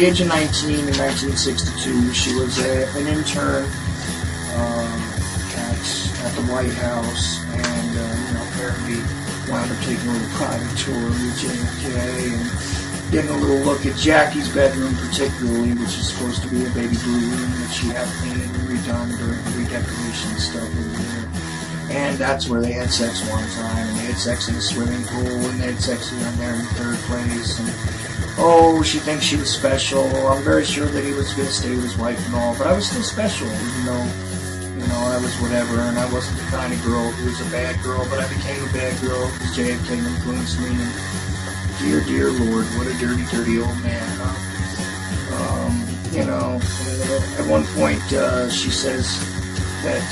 the age of 19 in 1962, she was an intern at the White House, and apparently wound up taking a little private tour with JFK and getting a little look at Jackie's bedroom, particularly, which is supposed to be a baby blue room that she had painted and redone during the redecoration stuff over there. And that's where they had sex one time, and they had sex in a swimming pool, and they had sex down there in third place, and she thinks she was special. I'm very sure that he was going to stay with his wife and all, but I was still special, even though, I was whatever, and I wasn't the kind of girl who was a bad girl, but I became a bad girl because JFK influenced me, and dear Lord, what a dirty, dirty old man, huh? At one point, she says that,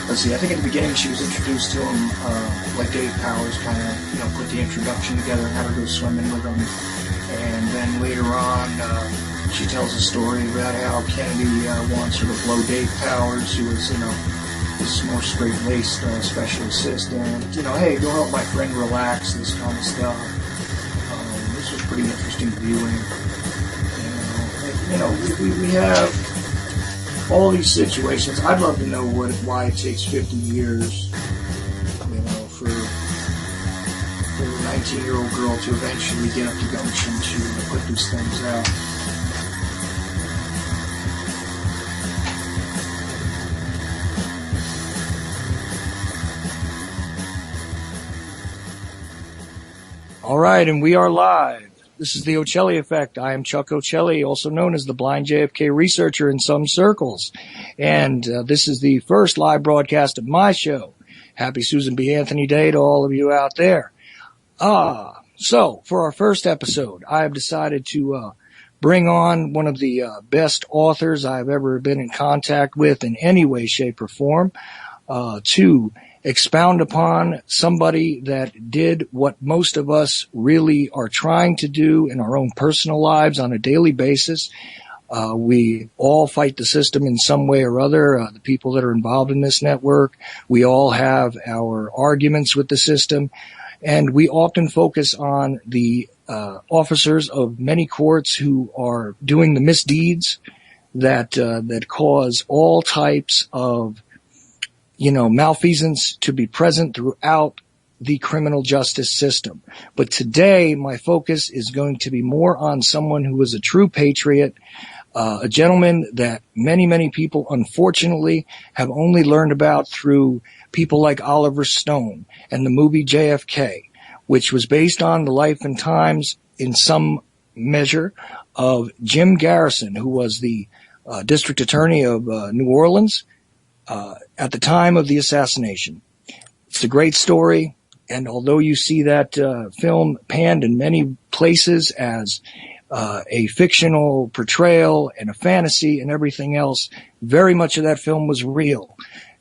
let's see, I think at the beginning she was introduced to him, like Dave Powers kind of, put the introduction together and had her go swimming with him. And then later on, she tells a story about how Kennedy wants her to blow Dave Powers, who was, this more straight-laced special assistant. Hey, go help my friend relax, this kind of stuff. This was pretty interesting viewing. We have all these situations. I'd love to know why it takes 50 years, for a 19-year-old girl to eventually get up the gumption to put these things out. All right, and we are live. This is the Ochelli Effect. I am Chuck Ochelli, also known as the blind JFK researcher in some circles. And this is the first live broadcast of my show. Happy Susan B. Anthony Day to all of you out there. So for our first episode, I have decided to bring on one of the best authors I've ever been in contact with in any way, shape, or form to expound upon somebody that did what most of us really are trying to do in our own personal lives on a daily basis. We all fight the system in some way or other, the people that are involved in this network. We all have our arguments with the system, and we often focus on the officers of many courts who are doing the misdeeds that cause all types of malfeasance to be present throughout the criminal justice system. But today, my focus is going to be more on someone who was a true patriot, a gentleman that many, many people, unfortunately, have only learned about through people like Oliver Stone and the movie JFK, which was based on the life and times, in some measure, of Jim Garrison, who was the district attorney of New Orleans, at the time of the assassination. It's a great story, and although you see that film panned in many places as a fictional portrayal and a fantasy and everything else, very much of that film was real.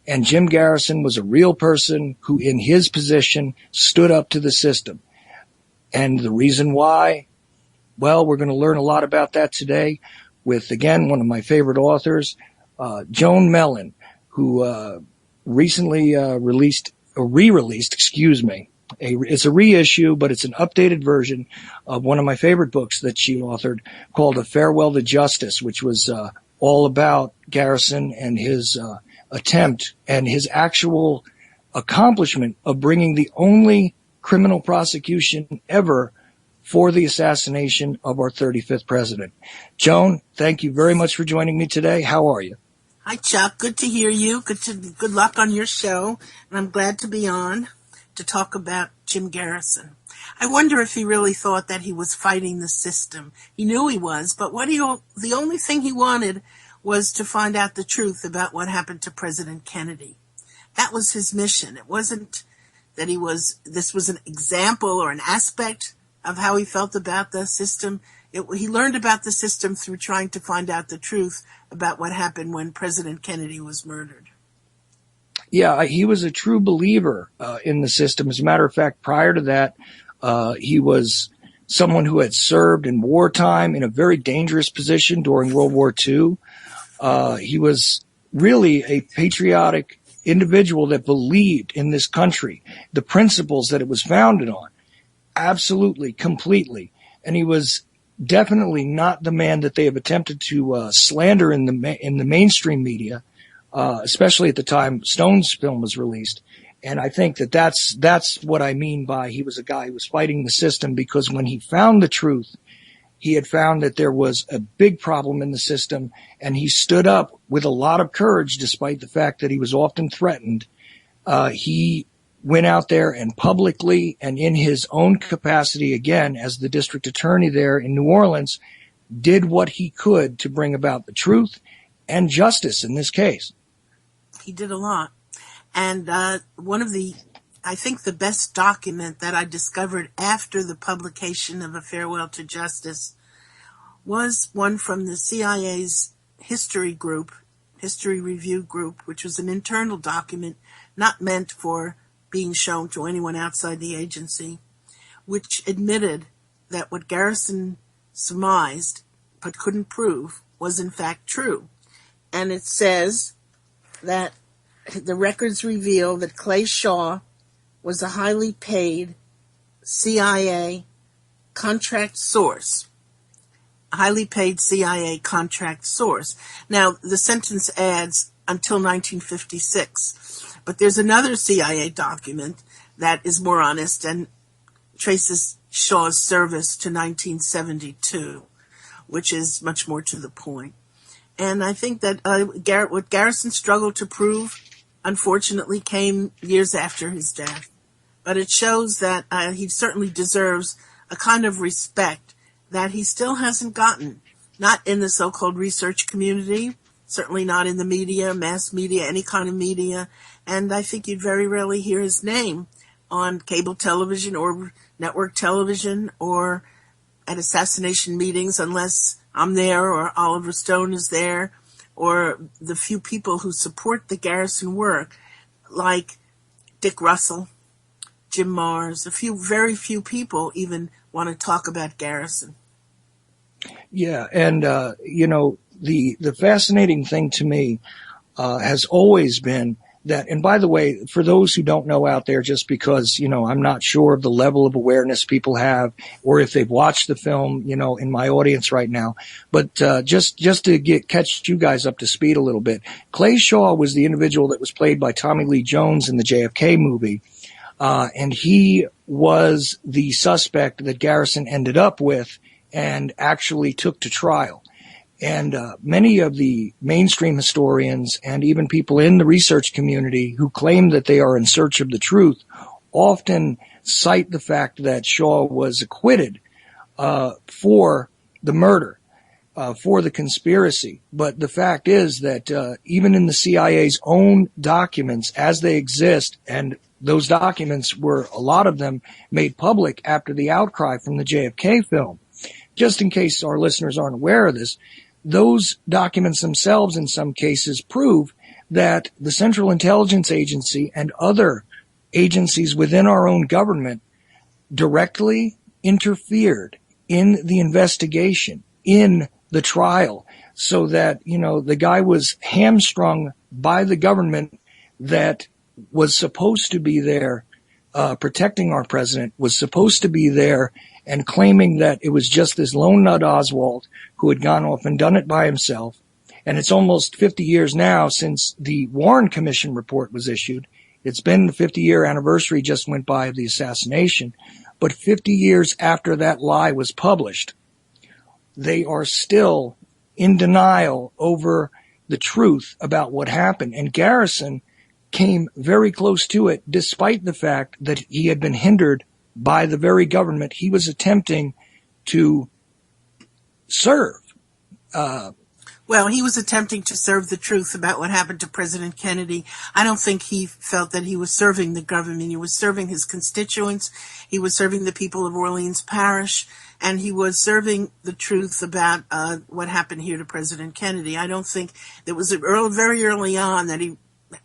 And Jim Garrison was a real person who, in his position, stood up to the system. And the reason why? Well, we're going to learn a lot about that today with, again, one of my favorite authors, Joan Mellen, who recently re-released, it's a reissue, but it's an updated version of one of my favorite books that she authored called A Farewell to Justice, which was all about Garrison and his attempt and his actual accomplishment of bringing the only criminal prosecution ever for the assassination of our 35th president. Joan, thank you very much for joining me today. How are you? Hi, Chuck. Good to hear you. Good luck on your show. And I'm glad to be on to talk about Jim Garrison. I wonder if he really thought that he was fighting the system. He knew he was, but the only thing he wanted was to find out the truth about what happened to President Kennedy. That was his mission. It wasn't that this was an example or an aspect of how he felt about the system. He learned about the system through trying to find out the truth about what happened when President Kennedy was murdered. Yeah, he was a true believer in the system. As a matter of fact, prior to that, he was someone who had served in wartime in a very dangerous position during World War II. He was really a patriotic individual that believed in this country, the principles that it was founded on, absolutely, completely. And he was definitely not the man that they have attempted to slander in the mainstream media, especially at the time Stone's film was released. And I think that that's what I mean by he was a guy who was fighting the system, because when he found the truth, he had found that there was a big problem in the system, and he stood up with a lot of courage, despite the fact that he was often threatened. He went out there and publicly and in his own capacity, again, as the district attorney there in New Orleans, did what he could to bring about the truth and justice in this case. He did a lot. And I think the best document that I discovered after the publication of A Farewell to Justice was one from the CIA's history review group, which was an internal document not meant for being shown to anyone outside the agency, which admitted that what Garrison surmised but couldn't prove was in fact true. And it says that the records reveal that Clay Shaw was a highly paid CIA contract source. A highly paid CIA contract source. Now, the sentence adds until 1956. But there's another CIA document that is more honest and traces Shaw's service to 1972, which is much more to the point. And I think that what Garrison struggled to prove, unfortunately, came years after his death. But it shows that he certainly deserves a kind of respect that he still hasn't gotten, not in the so-called research community, certainly not in the media, mass media, any kind of media. And I think you'd very rarely hear his name on cable television or network television or at assassination meetings unless I'm there or Oliver Stone is there, or the few people who support the Garrison work, like Dick Russell, Jim Mars, very few people even want to talk about Garrison. Yeah, and the fascinating thing to me has always been that, and by the way, for those who don't know out there, just because, I'm not sure of the level of awareness people have or if they've watched the film, in my audience right now, but just to catch you guys up to speed a little bit, Clay Shaw was the individual that was played by Tommy Lee Jones in the JFK movie, and he was the suspect that Garrison ended up with and actually took to trial. And many of the mainstream historians and even people in the research community who claim that they are in search of the truth often cite the fact that Shaw was acquitted for the murder, for the conspiracy. But the fact is that even in the CIA's own documents as they exist, and those documents were, a lot of them, made public after the outcry from the JFK film. Just in case our listeners aren't aware of this, those documents themselves in some cases prove that the Central Intelligence Agency and other agencies within our own government directly interfered in the investigation, in the trial, so that, the guy was hamstrung by the government that was supposed to be there protecting our president, was supposed to be there and claiming that it was just this lone nut Oswald who had gone off and done it by himself. And it's almost 50 years now since the Warren Commission report was issued. It's been the 50-year anniversary just went by of the assassination. But 50 years after that lie was published, they are still in denial over the truth about what happened. And Garrison came very close to it, despite the fact that he had been hindered by the very government he was attempting to serve. Well, he was attempting to serve the truth about what happened to President Kennedy. I don't think he felt that he was serving the government. He was serving his constituents. He was serving the people of Orleans Parish. And he was serving the truth about what happened here to President Kennedy. I don't think it was very early on that he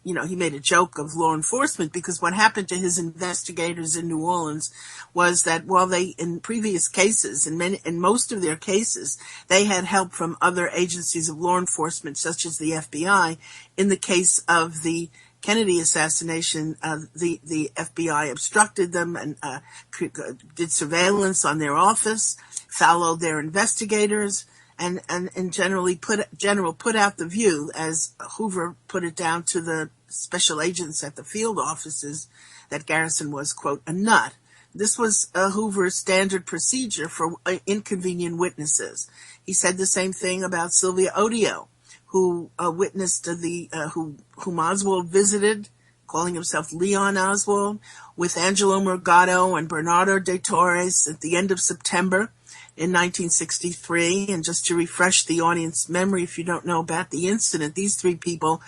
made a joke of law enforcement, because what happened to his investigators in New Orleans was that while they, in previous cases, in most of their cases, they had help from other agencies of law enforcement, such as the FBI. In the case of the Kennedy assassination, the FBI obstructed them and did surveillance on their office, follow their investigators, and generally put out the view, as Hoover put it down to the special agents at the field offices, that Garrison was, quote, a nut. This was Hoover's standard procedure for inconvenient witnesses. He said the same thing about Sylvia Odio, who witnessed whom Oswald visited, calling himself Leon Oswald, with Angelo Morgado and Bernardo de Torres at the end of September in 1963. And just to refresh the audience memory, if you don't know about the incident, these three people,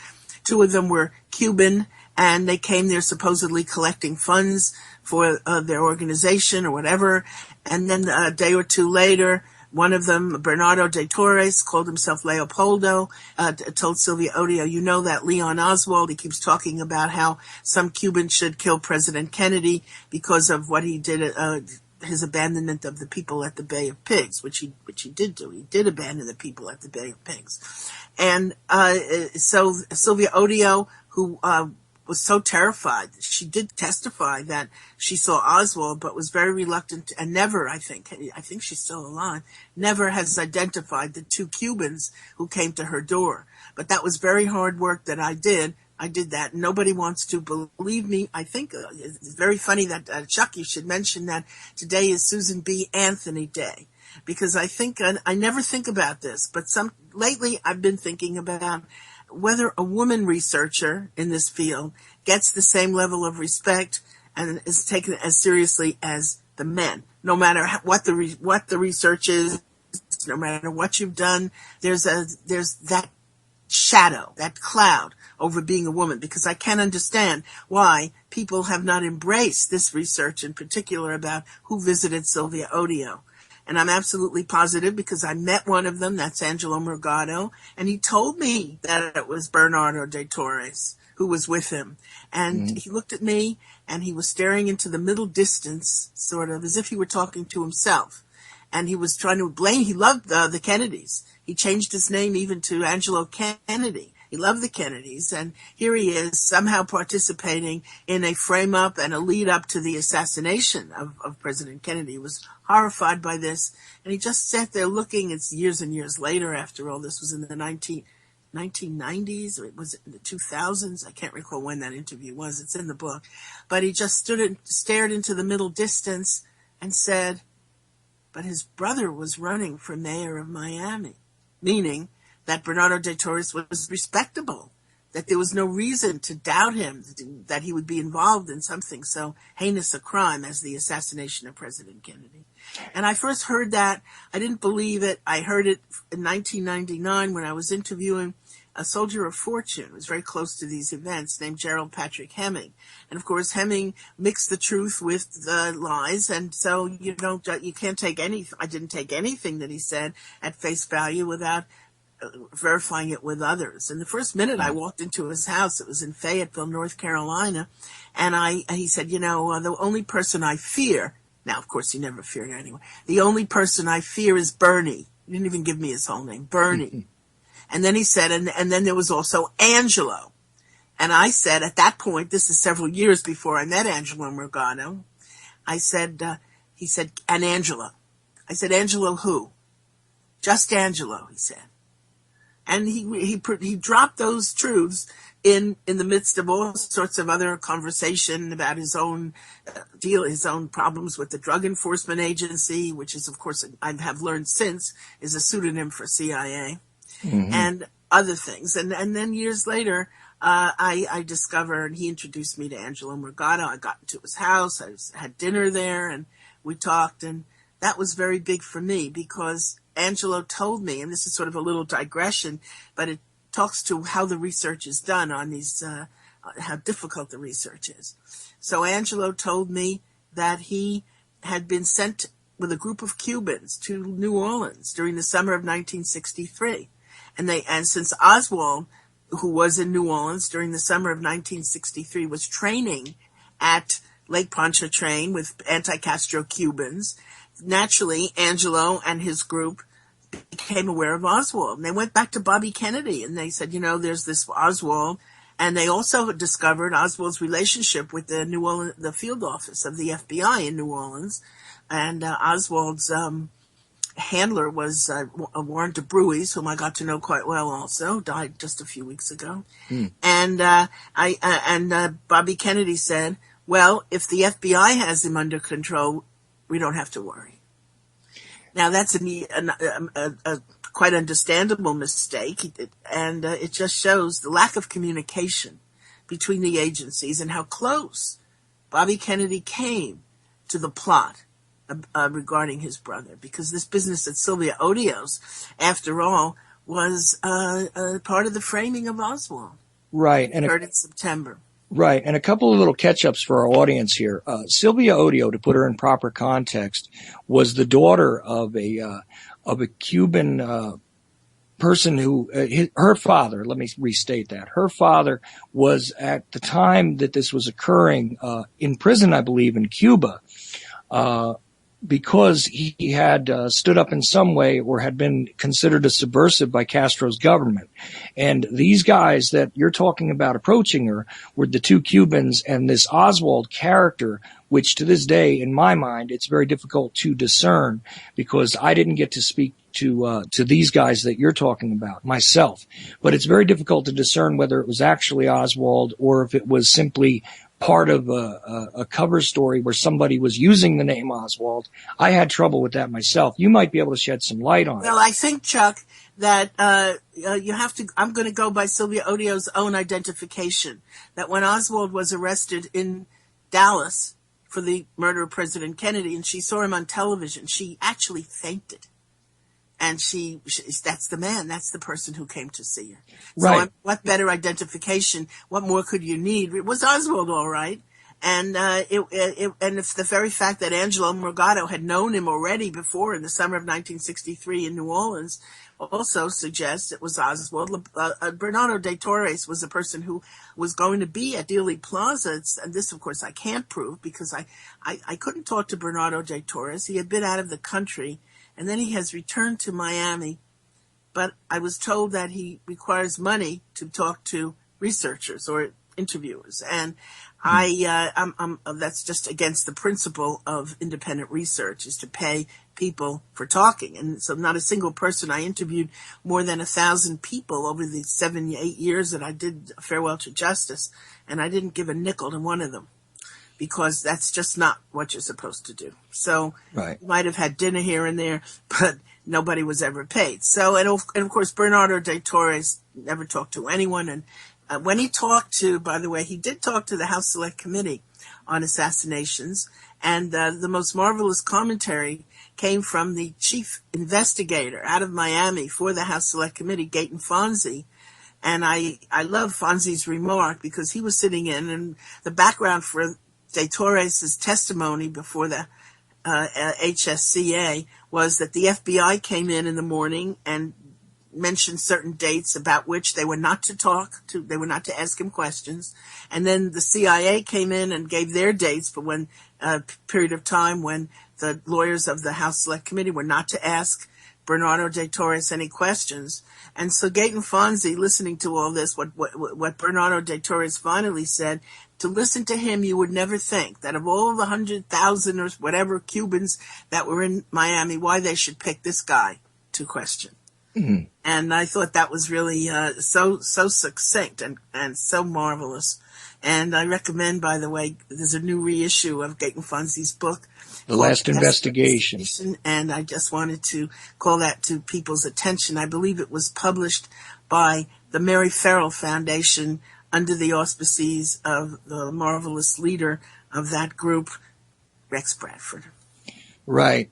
two of them were Cuban, and they came there supposedly collecting funds for their organization or whatever. And then a day or two later, one of them, Bernardo de Torres, called himself Leopoldo, told Sylvia Odio, you know that Leon Oswald, he keeps talking about how some Cubans should kill President Kennedy because of what he did, his abandonment of the people at the Bay of Pigs, which he did do. He did abandon the people at the Bay of Pigs. And so Sylvia Odio, who was so terrified, she did testify that she saw Oswald, but was very reluctant, and never, I think she's still alive, never has identified the two Cubans who came to her door. But that was very hard work that I did. I did that. Nobody wants to believe me. I think it's very funny that, Chuck, you should mention that today is Susan B. Anthony Day, because I think, I never think about this, but lately I've been thinking about whether a woman researcher in this field gets the same level of respect and is taken as seriously as the men. No matter what the research is, no matter what you've done, there's that shadow, that cloud over being a woman, because I can't understand why people have not embraced this research in particular about who visited Sylvia Odio. And I'm absolutely positive, because I met one of them, that's Angelo Morgado, and he told me that it was Bernardo de Torres who was with him. And he looked at me, and he was staring into the middle distance, sort of as if he were talking to himself. And he was trying to blame, he loved the Kennedys. He changed his name even to Angelo Kennedy. He loved the Kennedys, and here he is somehow participating in a frame-up and a lead-up to the assassination of President Kennedy. He was horrified by this, and he just sat there looking. It's years and years later, after all. This was in the 1990s, or it was in the 2000s. I can't recall when that interview was. It's in the book. But he just stood and stared into the middle distance and said, but his brother was running for mayor of Miami, meaning that Bernardo de Torres was respectable, that there was no reason to doubt him, that he would be involved in something so heinous a crime as the assassination of President Kennedy. And I first heard that. I didn't believe it. I heard it in 1999 when I was interviewing a soldier of fortune who was very close to these events, named Gerald Patrick Hemming. And of course, Hemming mixed the truth with the lies, and so you can't take anything. I didn't take anything that he said at face value without verifying it with others. And the first minute I walked into his house, it was in Fayetteville, North Carolina, and he said, the only person I fear, now of course he never feared anyone, the only person I fear is Bernie. He didn't even give me his whole name, Bernie. And then he said, and then there was also Angelo. And I said, at that point, this is several years before I met Angelo Morgado, he said, and Angelo. I said, Angelo who? Just Angelo, he said. And he dropped those truths in the midst of all sorts of other conversation about his own his own problems with the Drug Enforcement Agency, which is, of course, I have learned since, is a pseudonym for CIA, and other things. And then years later, I discovered, he introduced me to Angelo Morgado. I got into his house. I had dinner there, and we talked, and that was very big for me, because Angelo told me, and this is sort of a little digression, but it talks to how the research is done on these, how difficult the research is. So Angelo told me that he had been sent with a group of Cubans to New Orleans during the summer of 1963. And since Oswald, who was in New Orleans during the summer of 1963, was training at Lake Pontchartrain with anti-Castro Cubans, naturally, Angelo and his group became aware of Oswald. And they went back to Bobby Kennedy, and they said, there's this Oswald. And they also discovered Oswald's relationship with the field office of the FBI in New Orleans. And Oswald's handler was Warren DeBruys, whom I got to know quite well also, died just a few weeks ago. And Bobby Kennedy said, well, if the FBI has him under control, we don't have to worry. Now, that's a quite understandable mistake, and it just shows the lack of communication between the agencies and how close Bobby Kennedy came to the plot regarding his brother, because this business at Sylvia Odio's, after all, was part of the framing of Oswald. Right. And occurred in September. Right. And a couple of little catch-ups for our audience here. Sylvia Odio, to put her in proper context, was the daughter of a Cuban person who, her father, let me restate that. Her father was, at the time that this was occurring, in prison, I believe, in Cuba, because he had stood up in some way or had been considered a subversive by Castro's government. And these guys that you're talking about approaching her were the two Cubans and this Oswald character, which to this day, in my mind, it's very difficult to discern, because I didn't get to speak to these guys that you're talking about myself. But it's very difficult to discern whether it was actually Oswald or if it was simply part of a cover story where somebody was using the name Oswald. I had trouble with that myself. You might be able to shed some light on it. Well, I think, Chuck, that you have to, I'm going to go by Sylvia Odio's own identification, that when Oswald was arrested in Dallas for the murder of President Kennedy, and she saw him on television, she actually fainted. And that's the man, that's the person who came to see her. Right. So what better identification, what more could you need? It was Oswald, all right. And and it's the very fact that Angelo Morgado had known him already before in the summer of 1963 in New Orleans also suggests it was Oswald. Bernardo de Torres was a person who was going to be at Dealey Plaza. And this, of course, I can't prove, because I couldn't talk to Bernardo de Torres. He had been out of the country, and then he has returned to Miami. But I was told that he requires money to talk to researchers or interviewers, and that's just against the principle of independent research, is to pay people for talking. And so not a single person. I interviewed more than 1,000 people over the 7-8 years that I did Farewell to Justice, and I didn't give a nickel to one of them, because that's just not what you're supposed to do. So right. You might have had dinner here and there, but nobody was ever paid. So, and of course, Bernardo de Torres never talked to anyone. And when he talked to, by the way, he did talk to the House Select Committee on assassinations. And the most marvelous commentary came from the chief investigator out of Miami for the House Select Committee, Gayton Fonzie. And I love Fonzie's remark, because he was sitting in, and the background for de Torres' testimony before the HSCA was that the FBI came in the morning and mentioned certain dates about which they were not to talk to, they were not to ask him questions. And then the CIA came in and gave their dates for when period of time when the lawyers of the House Select Committee were not to ask Bernardo de Torres any questions. And so Gayton Fonzie, listening to all this, what Bernardo de Torres finally said, to listen to him, you would never think that of all the 100,000 or whatever Cubans that were in Miami, why they should pick this guy to question. Mm-hmm. And I thought that was really so succinct and so marvelous. And I recommend, by the way, there's a new reissue of Gayton Fonzie's book, The Last Investigation. And I just wanted to call that to people's attention. I believe it was published by the Mary Farrell Foundation under the auspices of the marvelous leader of that group, Rex Bradford. Right.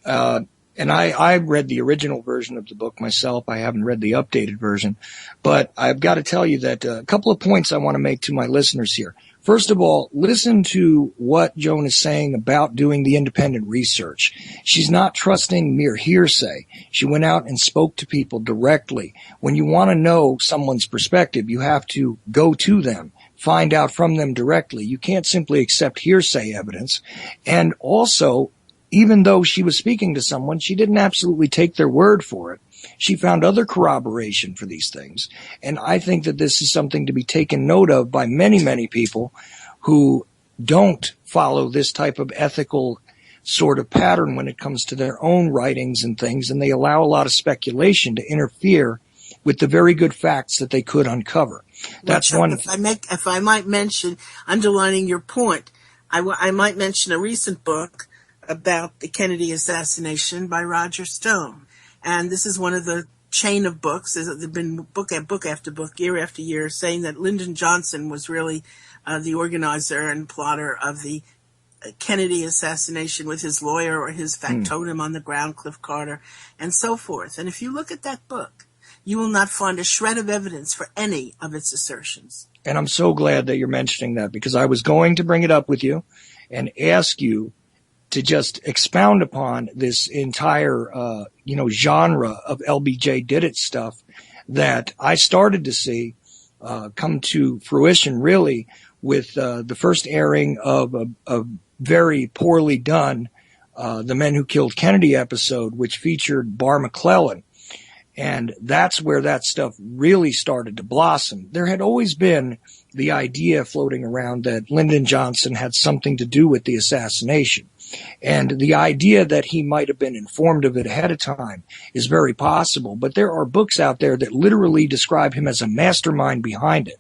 And I read the original version of the book myself. I haven't read the updated version. But I've got to tell you that a couple of points I want to make to my listeners here. First of all, listen to what Joan is saying about doing the independent research. She's not trusting mere hearsay. She went out and spoke to people directly. When you want to know someone's perspective, you have to go to them, find out from them directly. You can't simply accept hearsay evidence. And also, even though she was speaking to someone, she didn't absolutely take their word for it. She found other corroboration for these things. And I think that this is something to be taken note of by many, many people who don't follow this type of ethical sort of pattern when it comes to their own writings and things, and they allow a lot of speculation to interfere with the very good facts that they could uncover. That's Chuck, one. if I might mention, underlining your point, I might mention a recent book about the Kennedy assassination by Roger Stone. And this is one of the chain of books. There's been book after book, year after year, saying that Lyndon Johnson was really the organizer and plotter of the Kennedy assassination with his lawyer or his factotum on the ground, Cliff Carter, and so forth. And if you look at that book, you will not find a shred of evidence for any of its assertions. And I'm so glad that you're mentioning that, because I was going to bring it up with you and ask you to just expound upon this entire, genre of LBJ did it stuff that I started to see come to fruition really with the first airing of a very poorly done The Men Who Killed Kennedy episode, which featured Bar McClellan. And that's where that stuff really started to blossom. There had always been the idea floating around that Lyndon Johnson had something to do with the assassination. And the idea that he might have been informed of it ahead of time is very possible. But there are books out there that literally describe him as a mastermind behind it.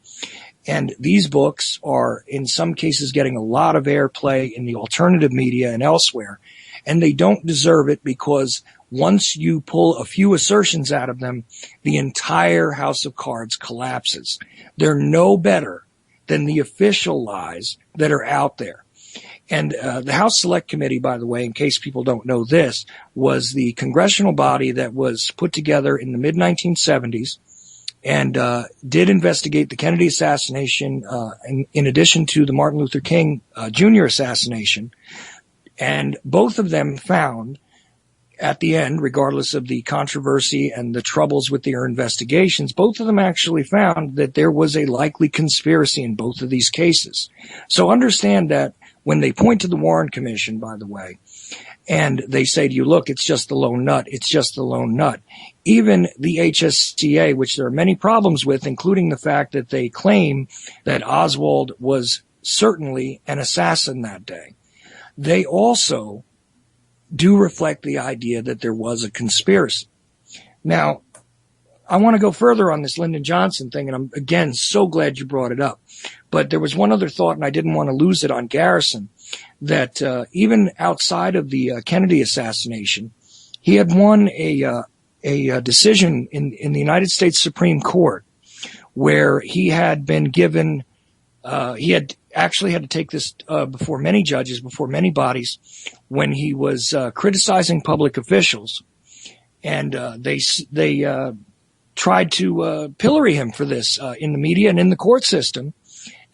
And these books are, in some cases, getting a lot of airplay in the alternative media and elsewhere. And they don't deserve it, because once you pull a few assertions out of them, the entire house of cards collapses. They're no better than the official lies that are out there. And the House Select Committee, by the way, in case people don't know this, was the congressional body that was put together in the mid-1970s and did investigate the Kennedy assassination in addition to the Martin Luther King Jr. assassination. And both of them found at the end, regardless of the controversy and the troubles with their investigations, both of them actually found that there was a likely conspiracy in both of these cases. So understand that when they point to the Warren Commission, by the way, and they say to you, look, it's just the lone nut, it's just the lone nut. Even the HSCA, which there are many problems with, including the fact that they claim that Oswald was certainly an assassin that day, they also do reflect the idea that there was a conspiracy. Now, I want to go further on this Lyndon Johnson thing, and I'm, again, so glad you brought it up. But there was one other thought, and I didn't want to lose it on Garrison, that even outside of the Kennedy assassination, he had won a decision in the United States Supreme Court where he had been given he had actually had to take this before many judges, before many bodies, when he was criticizing public officials, and they tried to pillory him for this in the media and in the court system,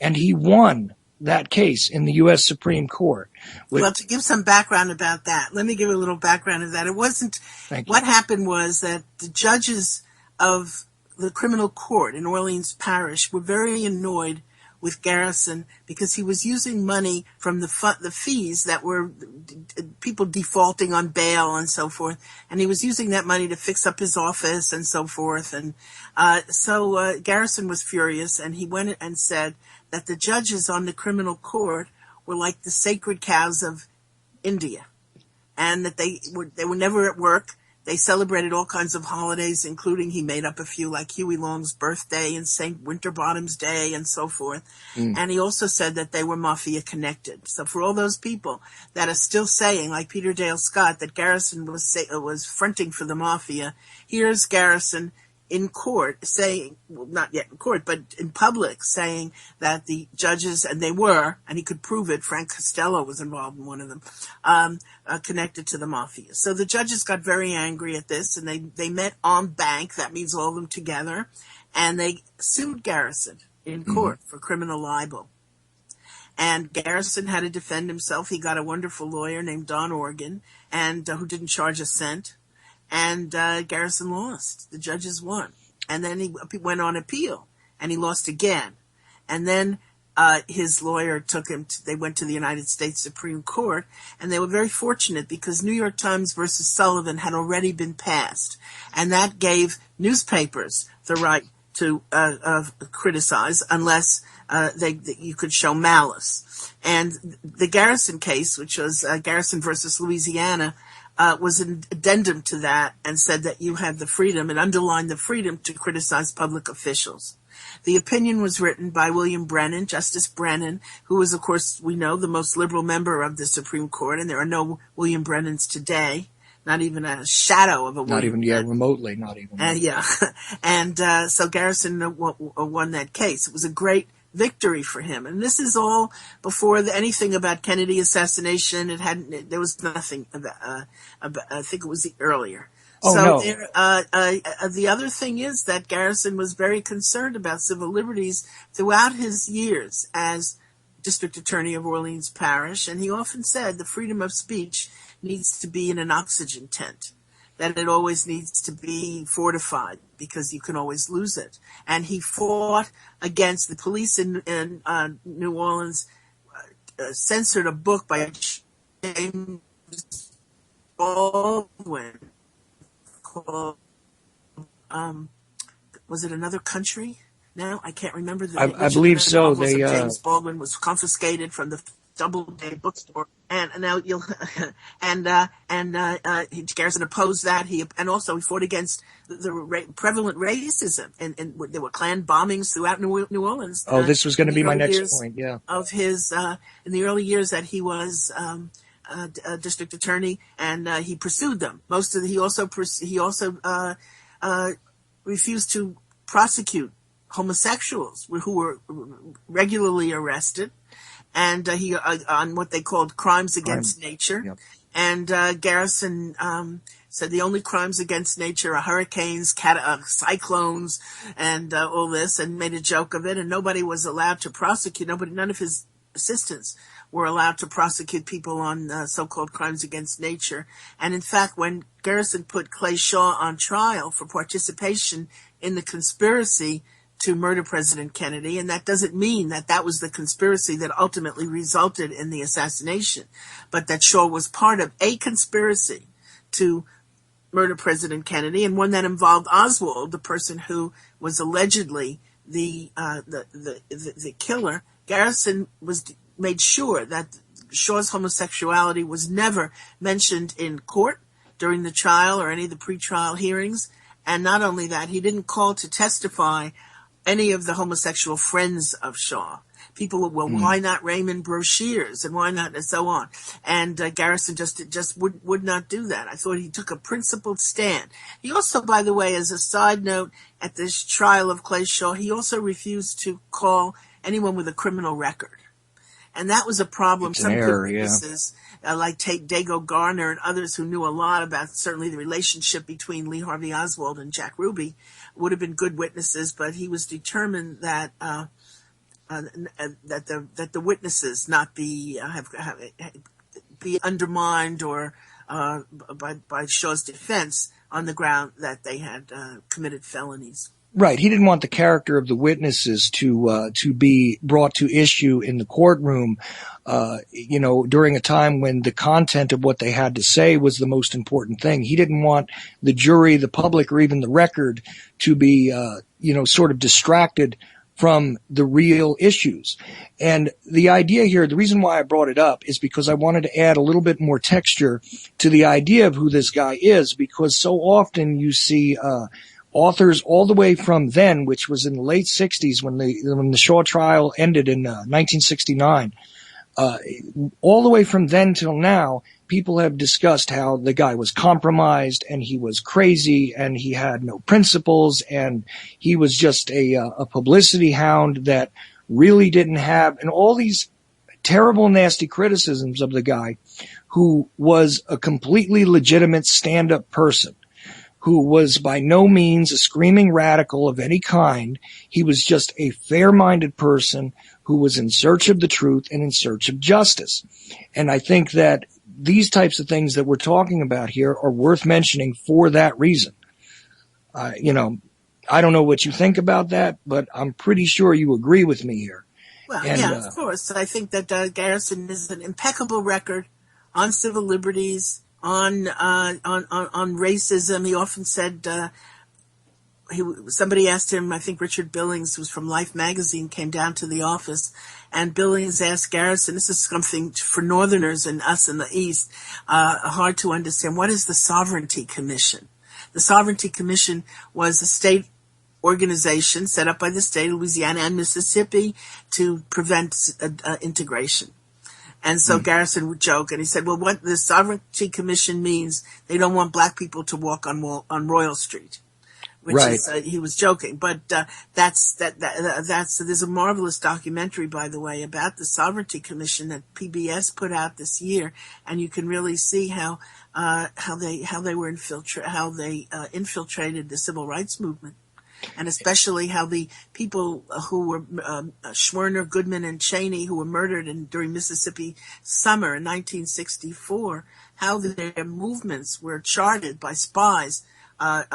and he won that case in the U.S. Supreme Court. Well, to give some background about that, let me give a little background of that. It wasn't what happened was that the judges of the criminal court in Orleans Parish were very annoyed with Garrison because he was using money from the fees that were people defaulting on bail and so forth, and he was using that money to fix up his office and so forth. And so Garrison was furious, and he went and said that the judges on the criminal court were like the sacred cows of India, and that they were never at work. They celebrated all kinds of holidays, including, he made up a few, like Huey Long's birthday and St. Winterbottom's Day and so forth. And he also said that they were mafia connected. So for all those people that are still saying, like Peter Dale Scott, that Garrison was fronting for the mafia, here's Garrison in court saying, well, not yet in court, but in public, saying that the judges, and they were, and he could prove it, Frank Costello was involved in one of them, connected to the mafia. So the judges got very angry at this, and they met en banc, that means all of them together, and they sued Garrison in court for criminal libel. And Garrison had to defend himself. He got a wonderful lawyer named Don Organ, and who didn't charge a cent. And Garrison lost. The judges won. And then he went on appeal, and he lost again. And then his lawyer took him they went to the United States Supreme Court, and they were very fortunate because New York Times versus Sullivan had already been passed. And that gave newspapers the right to criticize unless you could show malice. And the Garrison case, which was Garrison versus Louisiana, was an addendum to that and said that you have the freedom and underlined the freedom to criticize public officials. The opinion was written by William Brennan, Justice Brennan, who was, of course, we know, the most liberal member of the Supreme Court, and there are no William Brennans today, not even a shadow of a William Not even, Brennan. remotely, not even. Yeah. And so Garrison won that case. It was a great victory for him. And this is all before anything about Kennedy assassination. There was nothing about, I think it was earlier. Oh, so no. The other thing is that Garrison was very concerned about civil liberties throughout his years as district attorney of Orleans Parish. And he often said the freedom of speech needs to be in an oxygen tent, that it always needs to be fortified because you can always lose it. And he fought against the police in New Orleans, censored a book by James Baldwin called, was it Another Country? Now I can't remember the. I believe so. James Baldwin was confiscated from the Doubleday bookstore, and now Garrison opposed that. And also he fought against the prevalent racism, and there were Klan bombings throughout New Orleans. Oh, this was going to be my next point. Yeah, of his in the early years that he was a district attorney, and he pursued them. He also refused to prosecute homosexuals who were regularly arrested, and he on what they called crimes against nature. Yep. And Garrison said the only crimes against nature are hurricanes, cyclones, and all this, and made a joke of it. And nobody was allowed to prosecute. None of his assistants were allowed to prosecute people on so-called crimes against nature. And in fact, when Garrison put Clay Shaw on trial for participation in the conspiracy to murder President Kennedy, and that doesn't mean that that was the conspiracy that ultimately resulted in the assassination, but that Shaw was part of a conspiracy to murder President Kennedy, and one that involved Oswald, the person who was allegedly the killer. Garrison made sure that Shaw's homosexuality was never mentioned in court during the trial or any of the pretrial hearings, and not only that, he didn't call to testify any of the homosexual friends of Shaw. People would, why not Raymond Brochiers, and why not, and so on. And Garrison just would not do that. I thought he took a principled stand. He also, by the way, as a side note, at this trial of Clay Shaw, he also refused to call anyone with a criminal record. And that was a problem. Some witnesses, like Dago Garner and others who knew a lot about certainly the relationship between Lee Harvey Oswald and Jack Ruby, would have been good witnesses, but he was determined that the witnesses not be undermined or by Shaw's defense on the ground that they had committed felonies. Right. He didn't want the character of the witnesses to be brought to issue in the courtroom, during a time when the content of what they had to say was the most important thing. He didn't want the jury, the public, or even the record to be, sort of distracted from the real issues. And the idea here, the reason why I brought it up is because I wanted to add a little bit more texture to the idea of who this guy is, because so often you see, authors all the way from then, which was in the late 60s when the Shaw trial ended in 1969, all the way from then till now, people have discussed how the guy was compromised and he was crazy and he had no principles and he was just a publicity hound that really didn't have, and all these terrible, nasty criticisms of the guy, who was a completely legitimate stand-up person, who was by no means a screaming radical of any kind. He was just a fair-minded person who was in search of the truth and in search of justice. And I think that these types of things that we're talking about here are worth mentioning for that reason. I don't know what you think about that, but I'm pretty sure you agree with me here. Well, yeah, of course. I think that Garrison is an impeccable record on civil liberties, on racism. He often said somebody asked him, I think Richard Billings, who's from Life magazine, came down to the office, and Billings asked Garrison, this is something for Northerners and us in the East, hard to understand, what is the Sovereignty Commission? The Sovereignty Commission was a state organization set up by the state of Louisiana and Mississippi to prevent integration. And so Garrison would joke, and he said, well, what the Sovereignty Commission means, they don't want black people to walk on Royal Street. Which right. is, he was joking, but that's there's a marvelous documentary, by the way, about the Sovereignty Commission that PBS put out this year, and you can really see how they infiltrated the civil rights movement, and especially how the people who were Schwerner, Goodman, and Cheney, who were murdered during Mississippi summer in 1964, how their movements were charted by spies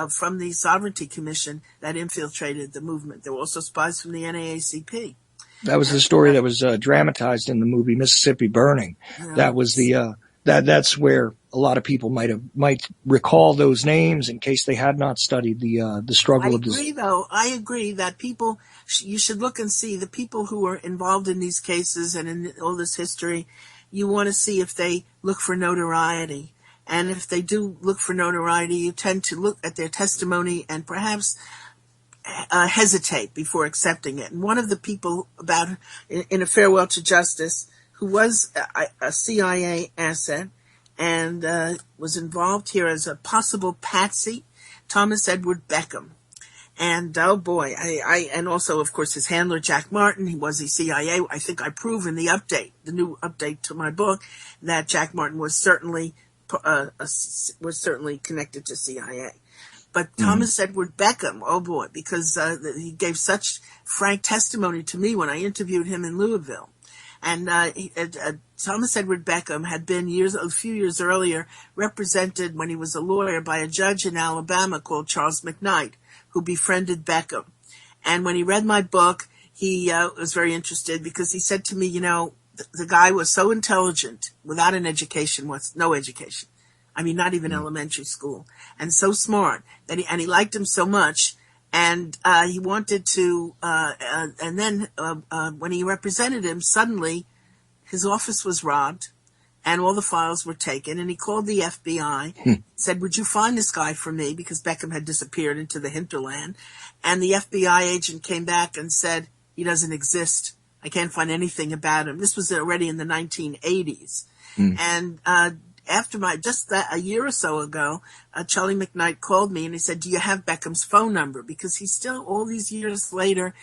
from the Sovereignty Commission that infiltrated the movement. There were also spies from the NAACP. That was the story that was dramatized in the movie Mississippi Burning. That was the that's where a lot of people might recall those names in case they had not studied the struggle of this. I agree that people, you should look and see the people who are involved in these cases and in all this history. You want to see if they look for notoriety. And if they do look for notoriety, you tend to look at their testimony and perhaps hesitate before accepting it. And one of the people in A Farewell to Justice, who was a CIA asset and was involved here as a possible patsy, Thomas Edward Beckham. And oh boy, and also of course his handler Jack Martin, he was the CIA. I think I prove in the new update to my book, that Jack Martin was certainly connected to CIA. But Thomas Edward Beckham, oh boy, because he gave such frank testimony to me when I interviewed him in Louisville. And Thomas Edward Beckham had been a few years earlier represented when he was a lawyer by a judge in Alabama called Charles McKnight, who befriended Beckham. And when he read my book, he was very interested because he said to me, the guy was so intelligent, without an education, no education. I mean, not even elementary school, and so smart that he liked him so much, and he wanted to. And then when he represented him, suddenly his office was robbed, and all the files were taken. And he called the FBI, said, "Would you find this guy for me?" Because Beckham had disappeared into the hinterland, and the FBI agent came back and said, "He doesn't exist. I can't find anything about him." This was already in the 1980s. And after a year or so ago, Charlie McKnight called me and he said, "Do you have Beckham's phone number?" Because he still, all these years later,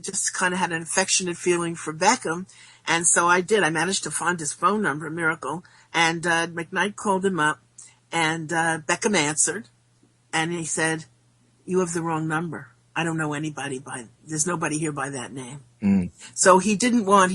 just kind of had an affectionate feeling for Beckham. And so I did. I managed to find his phone number, a miracle. And McKnight called him up, and Beckham answered. And he said, "You have the wrong number. I don't know anybody there's nobody here by that name." So he didn't want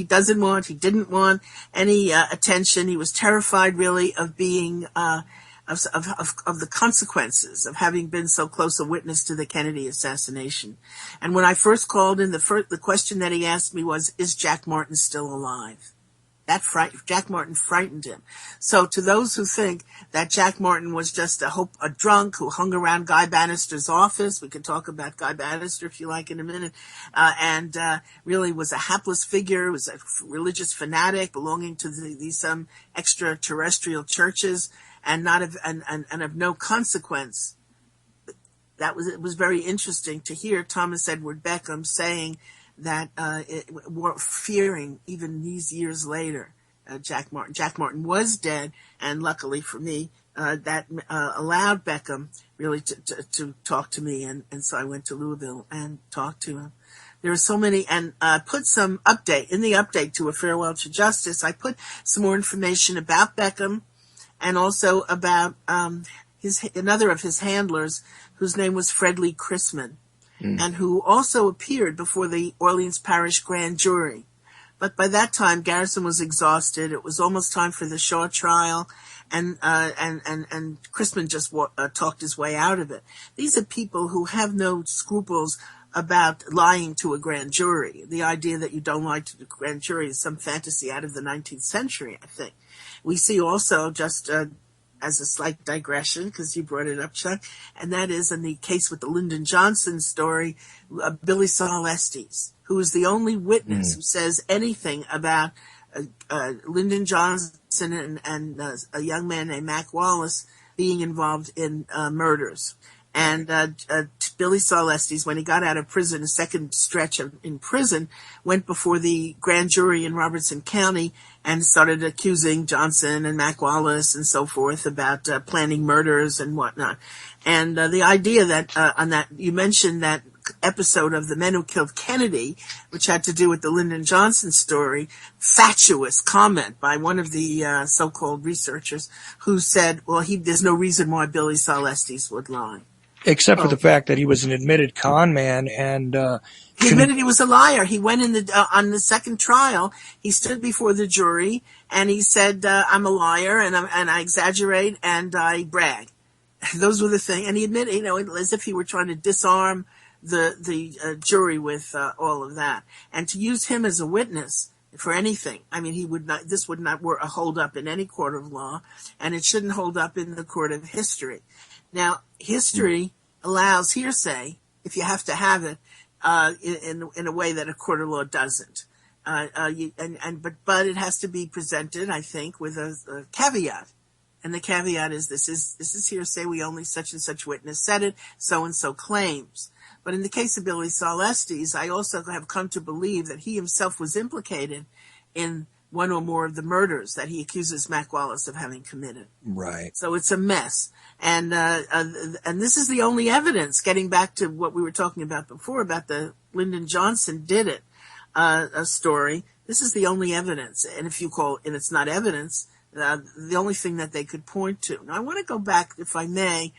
any attention. He was terrified, really, of being, of the consequences of having been so close a witness to the Kennedy assassination. And when I first called in, the question that he asked me was, "Is Jack Martin still alive?" Jack Martin frightened him. So to those who think that Jack Martin was just a drunk who hung around Guy Bannister's office, we can talk about Guy Bannister if you like in a minute, and really was a hapless figure, was a religious fanatic belonging to these some extraterrestrial churches, and of no consequence. It was very interesting to hear Thomas Edward Beckham saying that fearing even these years later, Jack Martin. Jack Martin was dead, and luckily for me, that allowed Beckham really to talk to me, and so I went to Louisville and talked to him. There are so many, and put some in the update to A Farewell to Justice. I put some more information about Beckham, and also about another of his handlers, whose name was Fred Lee Chrisman, and who also appeared before the Orleans Parish Grand Jury. But by that time, Garrison was exhausted. It was almost time for the Shaw trial, and Chrisman just talked his way out of it. These are people who have no scruples about lying to a grand jury. The idea that you don't lie to the grand jury is some fantasy out of the 19th century, I think. We see also just as a slight digression, because you brought it up, Chuck, and that is in the case with the Lyndon Johnson story, Billy Saul Estes, who is the only witness who says anything about Lyndon Johnson and a young man named Mac Wallace being involved in murders. And Billy Saul Estes, when he got out of prison, a second stretch in prison, went before the grand jury in Robertson County and started accusing Johnson and Mac Wallace and so forth about planning murders and whatnot. And the idea that on that, you mentioned that episode of The Men Who Killed Kennedy, which had to do with the Lyndon Johnson story, fatuous comment by one of the so-called researchers who said, well, there's no reason why Billy Saul Estes would lie. Except for the fact that he was an admitted con man, and he admitted he was a liar. He went in on the second trial. He stood before the jury and he said, "I'm a liar, and I exaggerate and I brag." Those were the things, and he admitted, as if he were trying to disarm the jury with all of that, and to use him as a witness for anything. I mean, this would not hold up in any court of law, and it shouldn't hold up in the court of history. Now, history allows hearsay, if you have to have it, in a way that a court of law doesn't. But it has to be presented, I think, with a caveat. And the caveat is this is hearsay. We only such and such witness said it. So and so claims. But in the case of Billy Saul Estes, I also have come to believe that he himself was implicated in one or more of the murders that he accuses Mac Wallace of having committed. Right. So it's a mess. And this is the only evidence, getting back to what we were talking about before, about the Lyndon Johnson did it a story. This is the only evidence. And if you call, and it's not evidence, the only thing that they could point to. Now, I want to go back, if I may,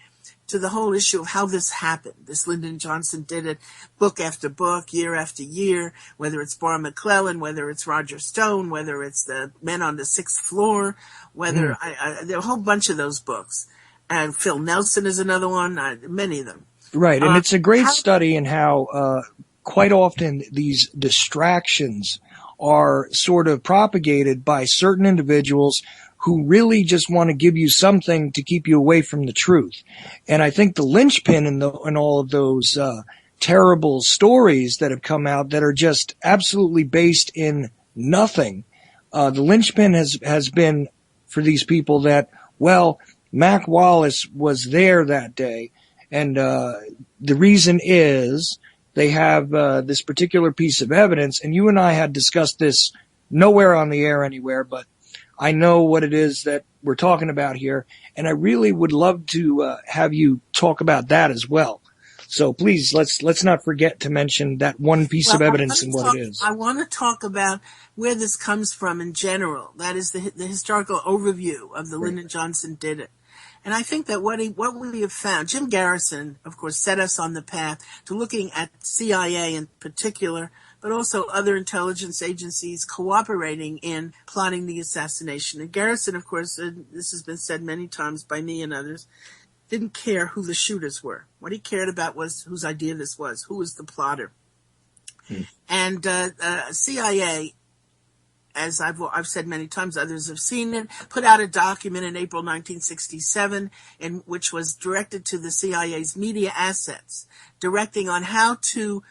to the whole issue of how this happened. This Lyndon Johnson did it book after book, year after year, whether it's Bar McClellan, whether it's Roger Stone, whether it's the Men on the Sixth Floor, whether there are a whole bunch of those books. And Phil Nelson is another one, many of them. Right, and it's a great study in how quite often these distractions are sort of propagated by certain individuals who really just want to give you something to keep you away from the truth. And I think the linchpin in all of those terrible stories that have come out that are just absolutely based in nothing, the linchpin has been for these people that, well, Mac Wallace was there that day, and the reason is they have this particular piece of evidence, and you and I had discussed this nowhere on the air anywhere, but I know what it is that we're talking about here, and I really would love to have you talk about that as well. So please, let's not forget to mention that one piece of evidence and what it is. I want to talk about where this comes from in general. That is the historical overview of the Lyndon Johnson did it. And I think that what we have found, Jim Garrison, of course, set us on the path to looking at CIA in particular, but also other intelligence agencies cooperating in plotting the assassination. And Garrison, of course, this has been said many times by me and others, didn't care who the shooters were. What he cared about was whose idea this was, who was the plotter. And CIA, as I've said many times, others have seen it, put out a document in April 1967 in which was directed to the CIA's media assets, directing on how to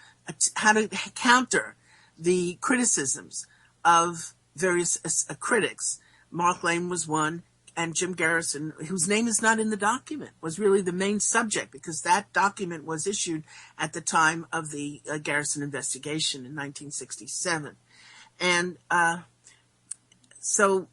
counter the criticisms of various critics. Mark Lane was one, and Jim Garrison, whose name is not in the document, was really the main subject, because that document was issued at the time of the Garrison investigation in 1967. And so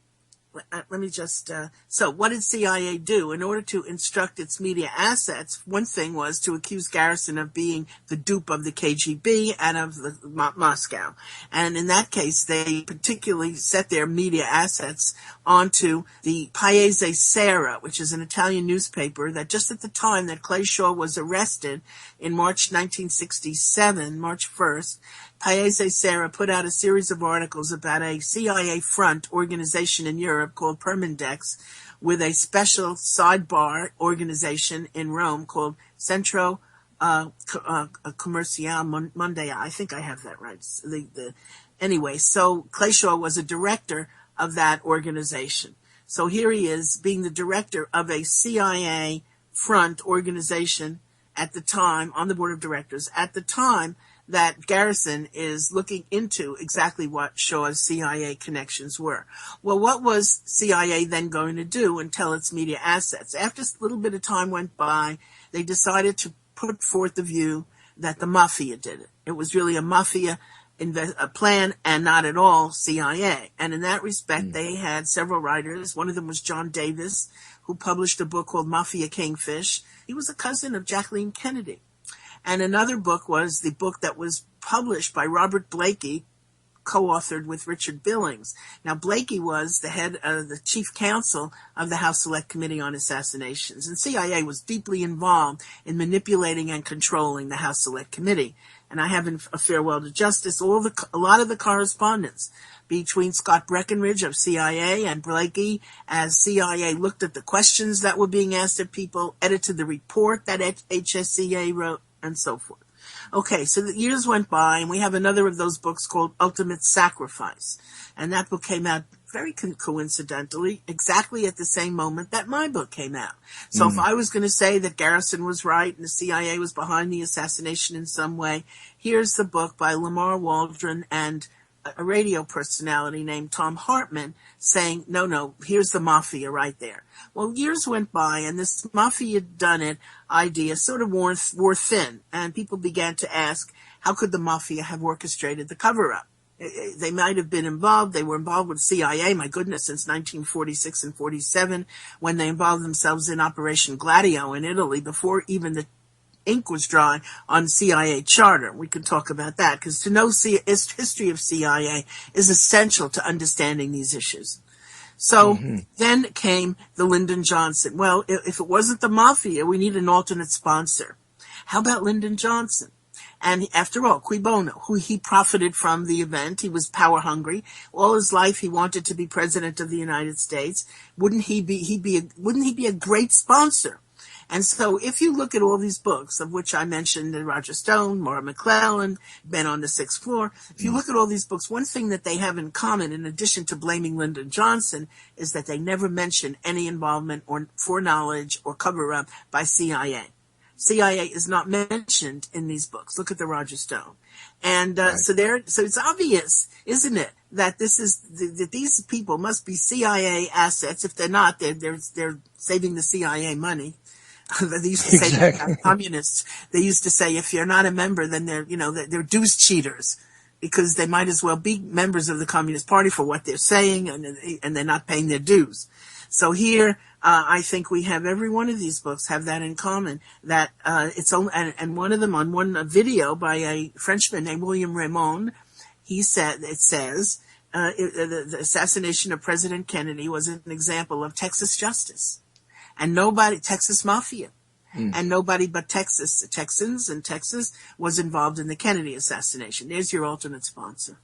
let me just, so what did CIA do? In order to instruct its media assets, one thing was to accuse Garrison of being the dupe of the KGB and of the Moscow. And in that case, they particularly set their media assets onto the Paese Sera, which is an Italian newspaper that just at the time that Clay Shaw was arrested in March 1967, March 1st, Paese Sera put out a series of articles about a CIA front organization in Europe called Permindex, with a special sidebar organization in Rome called Centro Commerciale Mondiale. I think I have that right. Anyway, so Clay Shaw was a director of that organization. So here he is being the director of a CIA front organization at the time, on the board of directors, at the time that Garrison is looking into exactly what Shaw's CIA connections were. Well, what was CIA then going to do and tell its media assets? After a little bit of time went by, they decided to put forth the view that the mafia did it. It was really a mafia a plan and not at all CIA. And in that respect, they had several writers. One of them was John Davis, who published a book called Mafia Kingfish. He was a cousin of Jacqueline Kennedy. And another book was the book that was published by Robert Blakey, co-authored with Richard Billings. Now, Blakey was the head of the chief counsel of the House Select Committee on Assassinations, and CIA was deeply involved in manipulating and controlling the House Select Committee. And I have in A Farewell to Justice a lot of the correspondence between Scott Breckinridge of CIA and Blakey as CIA looked at the questions that were being asked of people, edited the report that HSCA wrote, and so forth. Okay, so the years went by, and we have another of those books called Ultimate Sacrifice. And that book came out very coincidentally, exactly at the same moment that my book came out. So if I was going to say that Garrison was right and the CIA was behind the assassination in some way, here's the book by Lamar Waldron and a radio personality named Tom Hartman saying, no, here's the mafia right there. Well, years went by, and this mafia done it idea sort of wore thin, and people began to ask, how could the mafia have orchestrated the cover-up? They might have been involved. They were involved with CIA, my goodness, since 1946 and 47, when they involved themselves in Operation Gladio in Italy, before even the ink was dry on CIA charter. We can talk about that, because to know history of CIA is essential to understanding these issues. So then came the Lyndon Johnson. Well, if it wasn't the mafia, we need an alternate sponsor. How about Lyndon Johnson? And after all, cui bono, who he profited from the event. He was power hungry. All his life he wanted to be president of the United States. Wouldn't he be a great sponsor? And so if you look at all these books, of which I mentioned Roger Stone, Maura McClellan, Men on the Sixth Floor, if you look at all these books, one thing that they have in common, in addition to blaming Lyndon Johnson, is that they never mention any involvement or foreknowledge or cover-up by CIA. CIA is not mentioned in these books. Look at the Roger Stone. And right. So it's obvious, isn't it, that that these people must be CIA assets. If they're not, they're saving the CIA money. They used to say that communists. They used to say if you're not a member, then they're dues cheaters, because they might as well be members of the Communist Party for what they're saying, and they're not paying their dues. So here, I think we have every one of these books have that in common. That it's only, and one of them on one video by a Frenchman named William Raymond, the assassination of President Kennedy was an example of Texas justice. And Texas mafia, and nobody but Texans and Texas was involved in the Kennedy assassination. There's your alternate sponsor.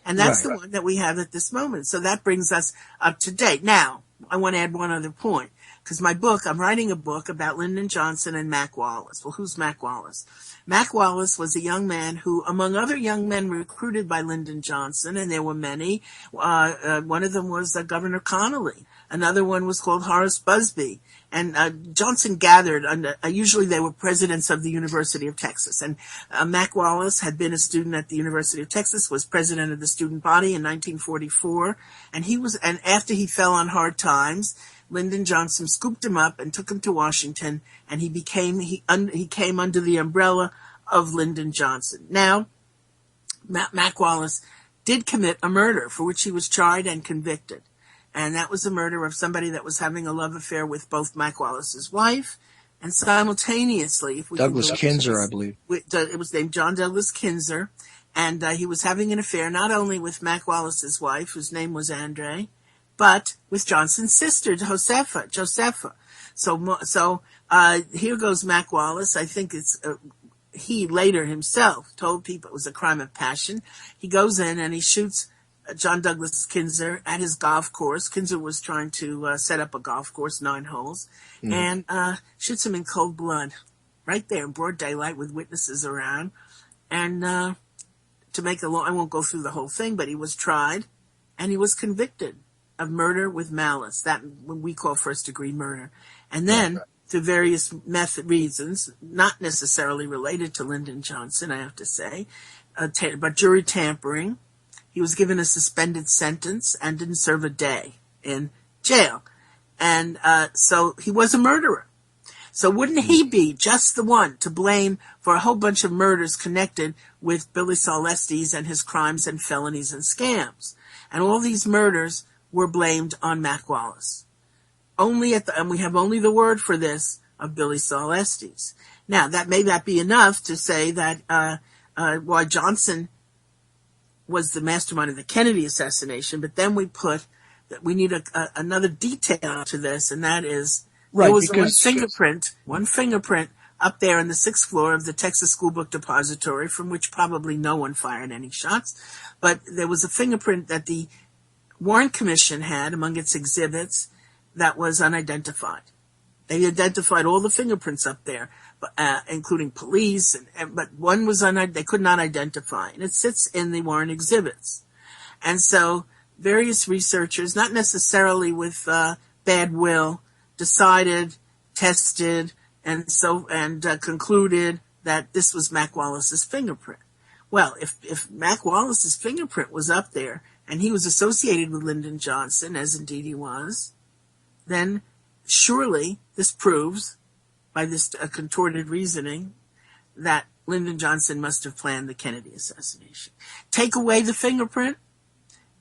And that's the one that we have at this moment. So that brings us up to date. Now, I want to add one other point, because I'm writing a book about Lyndon Johnson and Mac Wallace. Well, who's Mac Wallace? Mac Wallace was a young man who, among other young men recruited by Lyndon Johnson, and there were many, one of them was Governor Connolly. Another one was called Horace Busby. And Johnson gathered, usually they were presidents of the University of Texas. And Mac Wallace had been a student at the University of Texas, was president of the student body in 1944. And after he fell on hard times, Lyndon Johnson scooped him up and took him to Washington, and he came under the umbrella of Lyndon Johnson. Now, Mac Wallace did commit a murder for which he was tried and convicted. And that was the murder of somebody that was having a love affair with both Mac Wallace's wife, and simultaneously, Douglas Kinzer, I believe. It was named John Douglas Kinzer, and he was having an affair not only with Mac Wallace's wife, whose name was Andre, but with Johnson's sister, Josepha. So here goes Mac Wallace. I think he later himself told people it was a crime of passion. He goes in and he shoots John Douglas Kinzer at his golf course. Kinzer was trying to set up a golf course, 9 holes, and shoots him in cold blood, right there in broad daylight with witnesses around. And to make I won't go through the whole thing, but he was tried and he was convicted. of murder with malice, that what we call first-degree murder. And Right. then, through various reasons, not necessarily related to Lyndon Johnson, I have to say, but jury tampering, he was given a suspended sentence and didn't serve a day in jail. And so he was a murderer. So wouldn't he be just the one to blame for a whole bunch of murders connected with Billy Saul Estes and his crimes and felonies and scams? And all these murders were blamed on Mac Wallace. And we have only the word for this of Billy Saul Estes. Now, that may not be enough to say that why Johnson was the mastermind of the Kennedy assassination, but then we need another detail to this, and that is there was one fingerprint up there on the 6th floor of the Texas School Book Depository, from which probably no one fired any shots, but there was a fingerprint that the Warren Commission had among its exhibits that was unidentified. They identified all the fingerprints up there, including police, but one was they could not identify, and it sits in the Warren exhibits. And so various researchers, not necessarily with bad will, decided, tested, and concluded that this was Mac Wallace's fingerprint. Well, if Mac Wallace's fingerprint was up there and he was associated with Lyndon Johnson, as indeed he was, then surely this proves, by this contorted reasoning, that Lyndon Johnson must have planned the Kennedy assassination. Take away the fingerprint,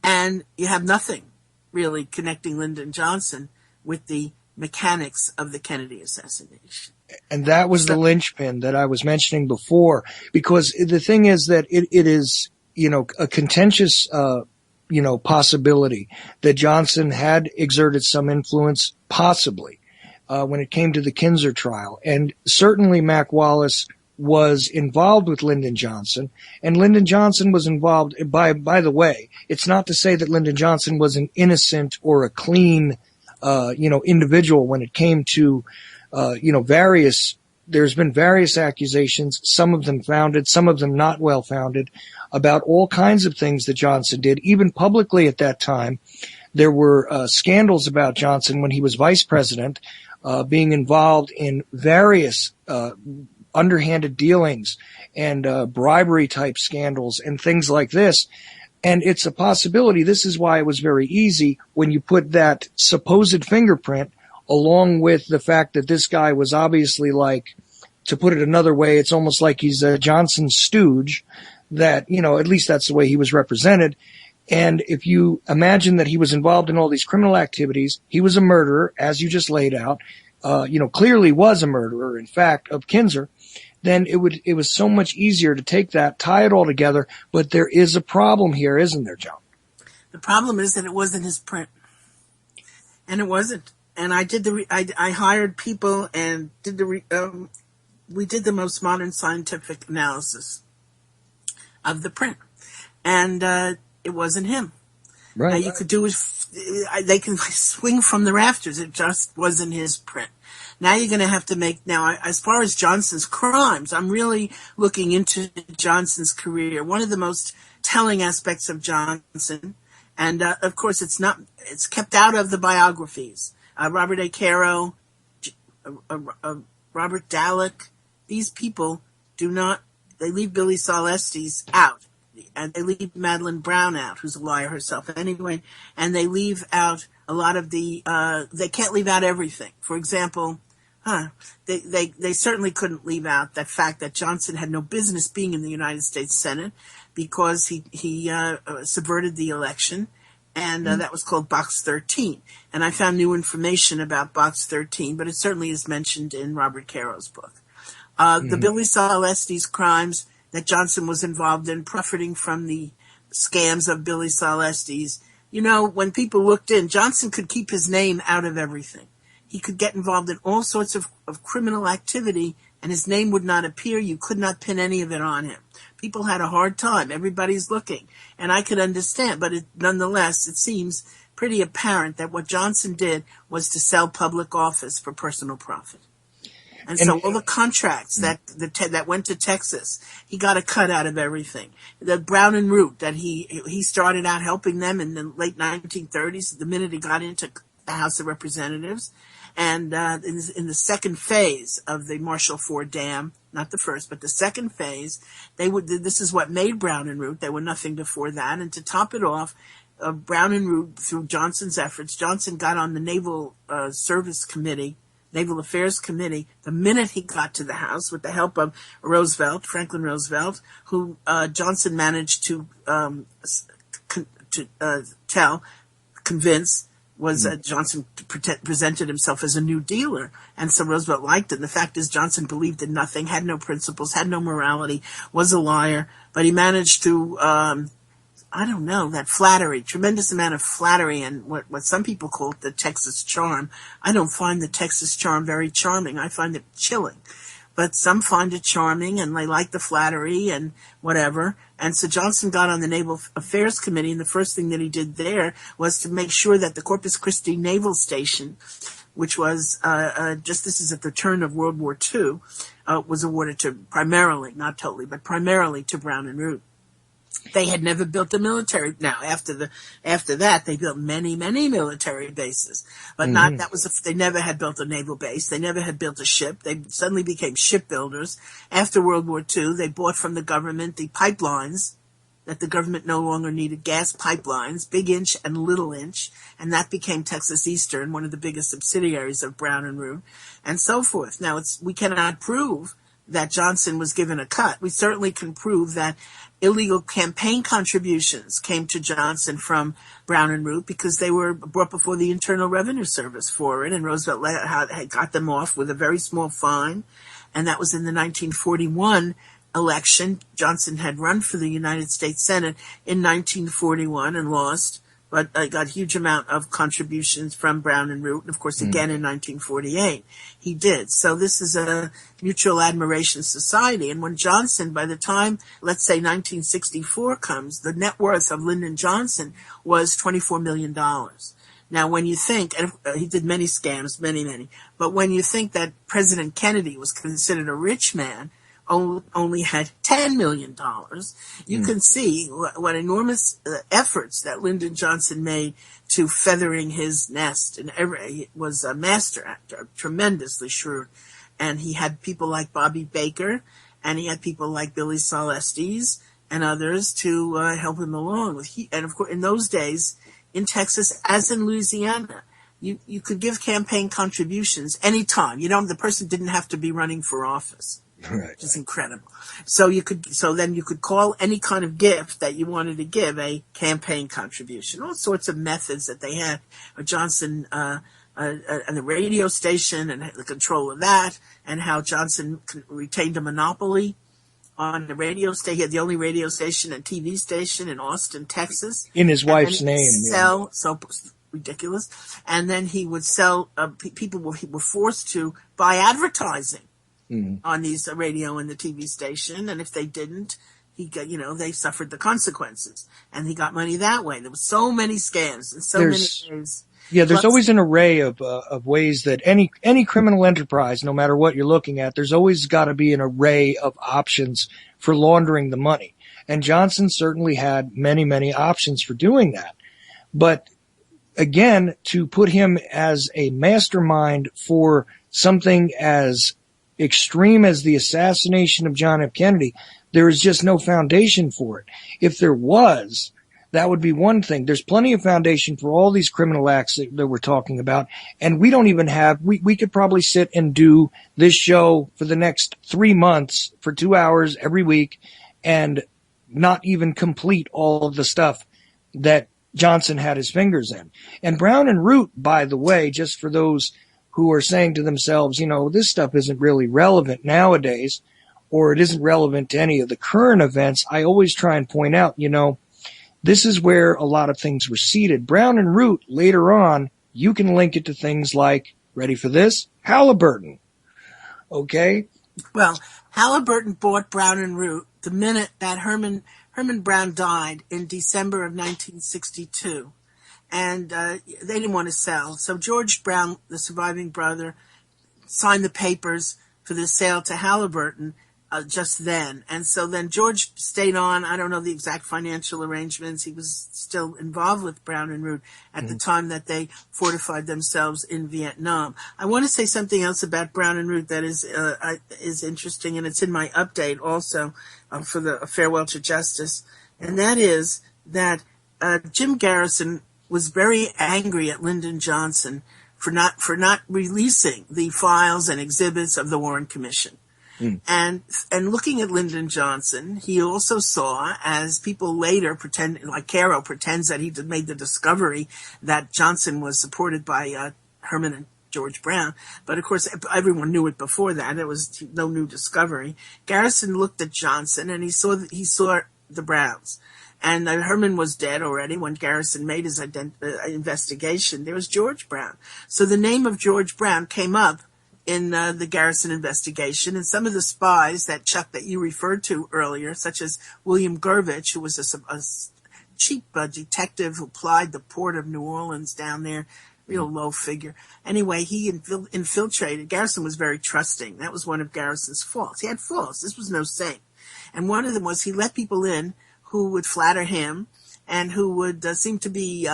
and you have nothing really connecting Lyndon Johnson with the mechanics of the Kennedy assassination. And that was the linchpin that I was mentioning before, because the thing is that it is, a contentious, possibility that Johnson had exerted some influence, possibly, when it came to the Kinzer trial. And certainly Mac Wallace was involved with Lyndon Johnson, and Lyndon Johnson was involved. By the way, it's not to say that Lyndon Johnson was an innocent or a clean, individual when it came to, there's been various accusations, some of them founded, some of them not well founded, about all kinds of things that Johnson did. Even publicly at that time, there were scandals about Johnson when he was vice president, being involved in various underhanded dealings and bribery type scandals and things like this. And it's a possibility. This is why it was very easy when you put that supposed fingerprint along with the fact that this guy was obviously, like, to put it another way, it's almost like he's a Johnson stooge, that, at least that's the way he was represented. And if you imagine that he was involved in all these criminal activities, he was a murderer, as you just laid out, clearly was a murderer, in fact, of Kinzer, then it was so much easier to take that, tie it all together. But there is a problem here, isn't there, Joan? The problem is that it wasn't his print. And it wasn't. And I did I hired people and we did the most modern scientific analysis of the print. And it wasn't him. Right. Now you could do it, they can swing from the rafters. It just wasn't his print. Now you're going to have to as far as Johnson's crimes, I'm really looking into Johnson's career. One of the most telling aspects of Johnson, and of course it's kept out of the biographies. Robert A. Caro, Robert Dallek, these people they leave Billy Saul Estes out. And they leave Madeline Brown out, who's a lawyer herself anyway, and they leave out a lot of they can't leave out everything. For example, they certainly couldn't leave out that fact that Johnson had no business being in the United States Senate because he subverted the election, and that was called Box 13. And I found new information about Box 13, but it certainly is mentioned in Robert Caro's book. The Billy Saul Estes crimes that Johnson was involved in, profiting from the scams of Billy Saul Estes. When people looked in, Johnson could keep his name out of everything. He could get involved in all sorts of criminal activity, and his name would not appear. You could not pin any of it on him. People had a hard time. Everybody's looking. And I could understand, but nonetheless, it seems pretty apparent that what Johnson did was to sell public office for personal profit. And And so all the contracts that went to Texas, he got a cut out of everything. The Brown and Root that he started out helping them in the late 1930s, the minute he got into the House of Representatives. And in the second phase of the Marshall Ford Dam, not the first, but the second phase, this is what made Brown and Root. They were nothing before that. And to top it off, Brown and Root, through Johnson's efforts, Johnson got on the Naval Service Committee, Naval Affairs Committee, the minute he got to the House, with the help of Franklin Roosevelt, who Johnson managed to convince was Johnson presented himself as a New Dealer, and so Roosevelt liked it. And the fact is, Johnson believed in nothing, had no principles, had no morality, was a liar, but he managed to, that flattery, tremendous amount of flattery, and what some people call the Texas charm. I don't find the Texas charm very charming. I find it chilling. But some find it charming, and they like the flattery and whatever. And so Johnson got on the Naval Affairs Committee, and the first thing that he did there was to make sure that the Corpus Christi Naval Station, which was this is at the turn of World War II, was awarded to primarily, not totally, but primarily to Brown and Root. They had never built a military. Now, after that, they built many, many military bases, but they never had built a naval base. They never had built a ship. They suddenly became shipbuilders. After World War II, they bought from the government the pipelines that the government no longer needed, gas pipelines, Big Inch and Little Inch, and that became Texas Eastern, one of the biggest subsidiaries of Brown and Root, and so forth. Now, we cannot prove that Johnson was given a cut. We certainly can prove that illegal campaign contributions came to Johnson from Brown and Root because they were brought before the Internal Revenue Service for it, and Roosevelt had got them off with a very small fine, and that was in the 1941 election. Johnson had run for the United States Senate in 1941 and lost, but got a huge amount of contributions from Brown and Root, and of course again in 1948 he did. So this is a mutual admiration society, and when Johnson, by the time, let's say 1964 comes, the net worth of Lyndon Johnson was $24 million. Now when you think, and he did many scams, many, but when you think that President Kennedy was considered a rich man, only had $10 million, you can see what enormous efforts that Lyndon Johnson made to feathering his nest. And he was a master actor, tremendously shrewd. And he had people like Bobby Baker, and he had people like Billy Sol Estes and others to help him along. And of course, in those days, in Texas, as in Louisiana, you could give campaign contributions anytime. The person didn't have to be running for office. Right. Which is incredible. So then you could call any kind of gift that you wanted to give a campaign contribution. All sorts of methods that they had. Johnson, and the radio station and the control of that, and how Johnson retained a monopoly on the radio station. He had the only radio station and TV station in Austin, Texas. In his wife's name. So ridiculous. And then he would sell, people were forced to buy advertising on these radio and the TV station, and if they didn't, they suffered the consequences, and he got money that way. There were so many scams and many ways. Yeah, there's always an array of ways that any criminal enterprise, no matter what you're looking at, there's always got to be an array of options for laundering the money. And Johnson certainly had many, many options for doing that. But again, to put him as a mastermind for something as extreme as the assassination of John F. Kennedy, there is just no foundation for it. If there was, that would be one thing. There's plenty of foundation for all these criminal acts that we're talking about, and we don't even have, we could probably sit and do this show for the next 3 months for 2 hours every week and not even complete all of the stuff that Johnson had his fingers in. And Brown and Root, by the way, just for those who are saying to themselves, this stuff isn't really relevant nowadays, or it isn't relevant to any of the current events, I always try and point out, this is where a lot of things were seeded. Brown and Root, later on, you can link it to things like, ready for this? Halliburton. Okay? Well, Halliburton bought Brown and Root the minute that Herman Brown died in December of 1962. And they didn't want to sell. So George Brown, the surviving brother, signed the papers for the sale to Halliburton just then. And so then George stayed on. I don't know the exact financial arrangements. He was still involved with Brown and Root at the time that they fortified themselves in Vietnam. I want to say something else about Brown and Root that is interesting, and it's in my update also for the Farewell to Justice. And that is that Jim Garrison was very angry at Lyndon Johnson for not releasing the files and exhibits of the Warren Commission. And looking at Lyndon Johnson, he also saw, as people later pretend, like Caro pretends that he made the discovery that Johnson was supported by Herman and George Brown, but of course everyone knew it before that. It was no new discovery. Garrison looked at Johnson and he saw the Browns. And Herman was dead already when Garrison made his investigation. There was George Brown. So the name of George Brown came up in the Garrison investigation, and some of the spies that Chuck, that you referred to earlier, such as William Gurvich, who was a cheap detective who plied the port of New Orleans down there, real low figure. Anyway, he infiltrated. Garrison was very trusting. That was one of Garrison's faults. He had faults. This was no saint. And one of them was he let people in who would flatter him and who would seem to be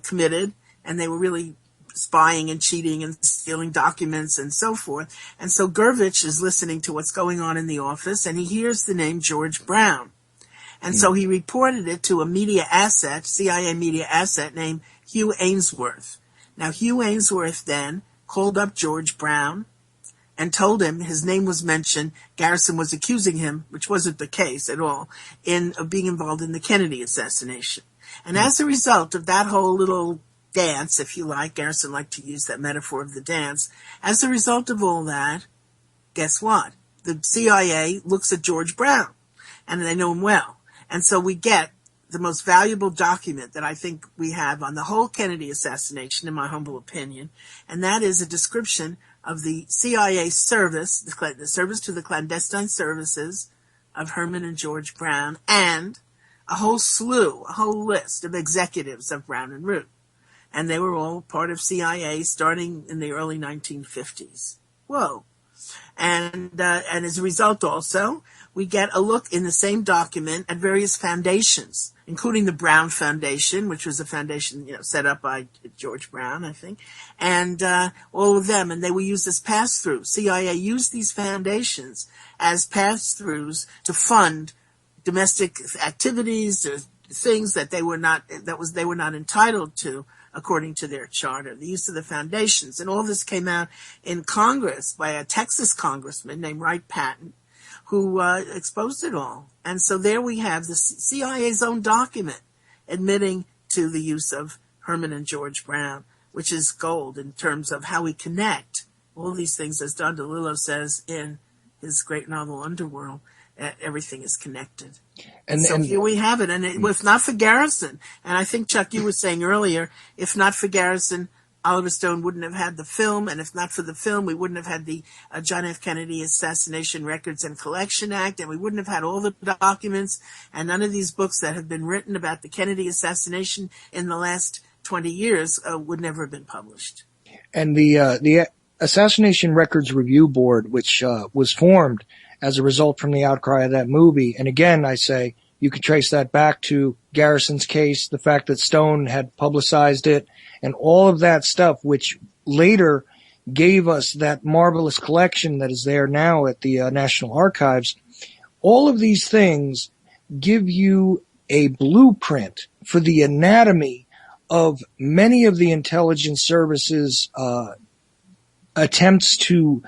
committed, and they were really spying and cheating and stealing documents and so forth. And so Gurvich is listening to what's going on in the office, and he hears the name George Brown. And so he reported it to a media asset, CIA media asset named Hugh Ainsworth. Now, Hugh Ainsworth then called up George Brown and told him his name was mentioned. Garrison was accusing him, which wasn't the case at all, of being involved in the Kennedy assassination. And as a result of that whole little dance, if you like, Garrison liked to use that metaphor of the dance. As a result of all that, guess what? The CIA looks at George Brown, and they know him well. And so we get the most valuable document that I think we have on the whole Kennedy assassination, in my humble opinion, and that is a description of the CIA service, the service to the clandestine services of Herman and George Brown, and a whole list of executives of Brown and Root. And they were all part of CIA starting in the early 1950s. Whoa. And as a result also, we get a look in the same document at various foundations, including the Brown Foundation, which was a foundation, set up by George Brown, I think, and all of them. And they were used as pass-throughs. CIA used these foundations as pass-throughs to fund domestic activities, things that they were not entitled to, according to their charter, the use of the foundations. And all this came out in Congress by a Texas congressman named Wright Patton, who exposed it all. And so there we have the CIA's own document admitting to the use of Herman and George Brown, which is gold in terms of how we connect all these things, as Don DeLillo says in his great novel Underworld. Everything is connected. And here we have it. And if not for Garrison, and I think, Chuck, you were saying earlier, if not for Garrison, Oliver Stone wouldn't have had the film, and if not for the film, we wouldn't have had the John F. Kennedy Assassination Records and Collection Act, and we wouldn't have had all the documents, and none of these books that have been written about the Kennedy assassination in the last 20 years would never have been published. And the Assassination Records Review Board, which was formed as a result from the outcry of that movie. And again, I say you could trace that back to Garrison's case, the fact that Stone had publicized it, and all of that stuff, which later gave us that marvelous collection that is there now at the National Archives. All of these things give you a blueprint for the anatomy of many of the intelligence services attempts to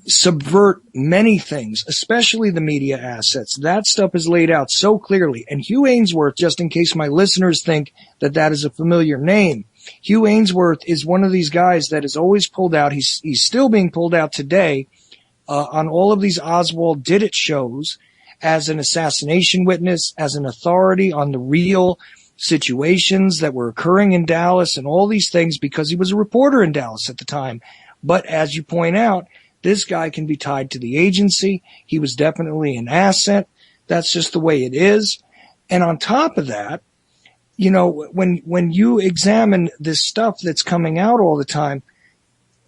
subvert many things, especially the media assets. That stuff is laid out so clearly. And Hugh Ainsworth, just in case my listeners think that that is a familiar name, Hugh Ainsworth is one of these guys that is always pulled out. He's still being pulled out today on all of these Oswald Did It shows as an assassination witness, as an authority on the real situations that were occurring in Dallas and all these things, because he was a reporter in Dallas at the time. But as you point out, this guy can be tied to the agency. He was definitely an asset. That's just the way it is. And on top of that, when you examine this stuff that's coming out all the time,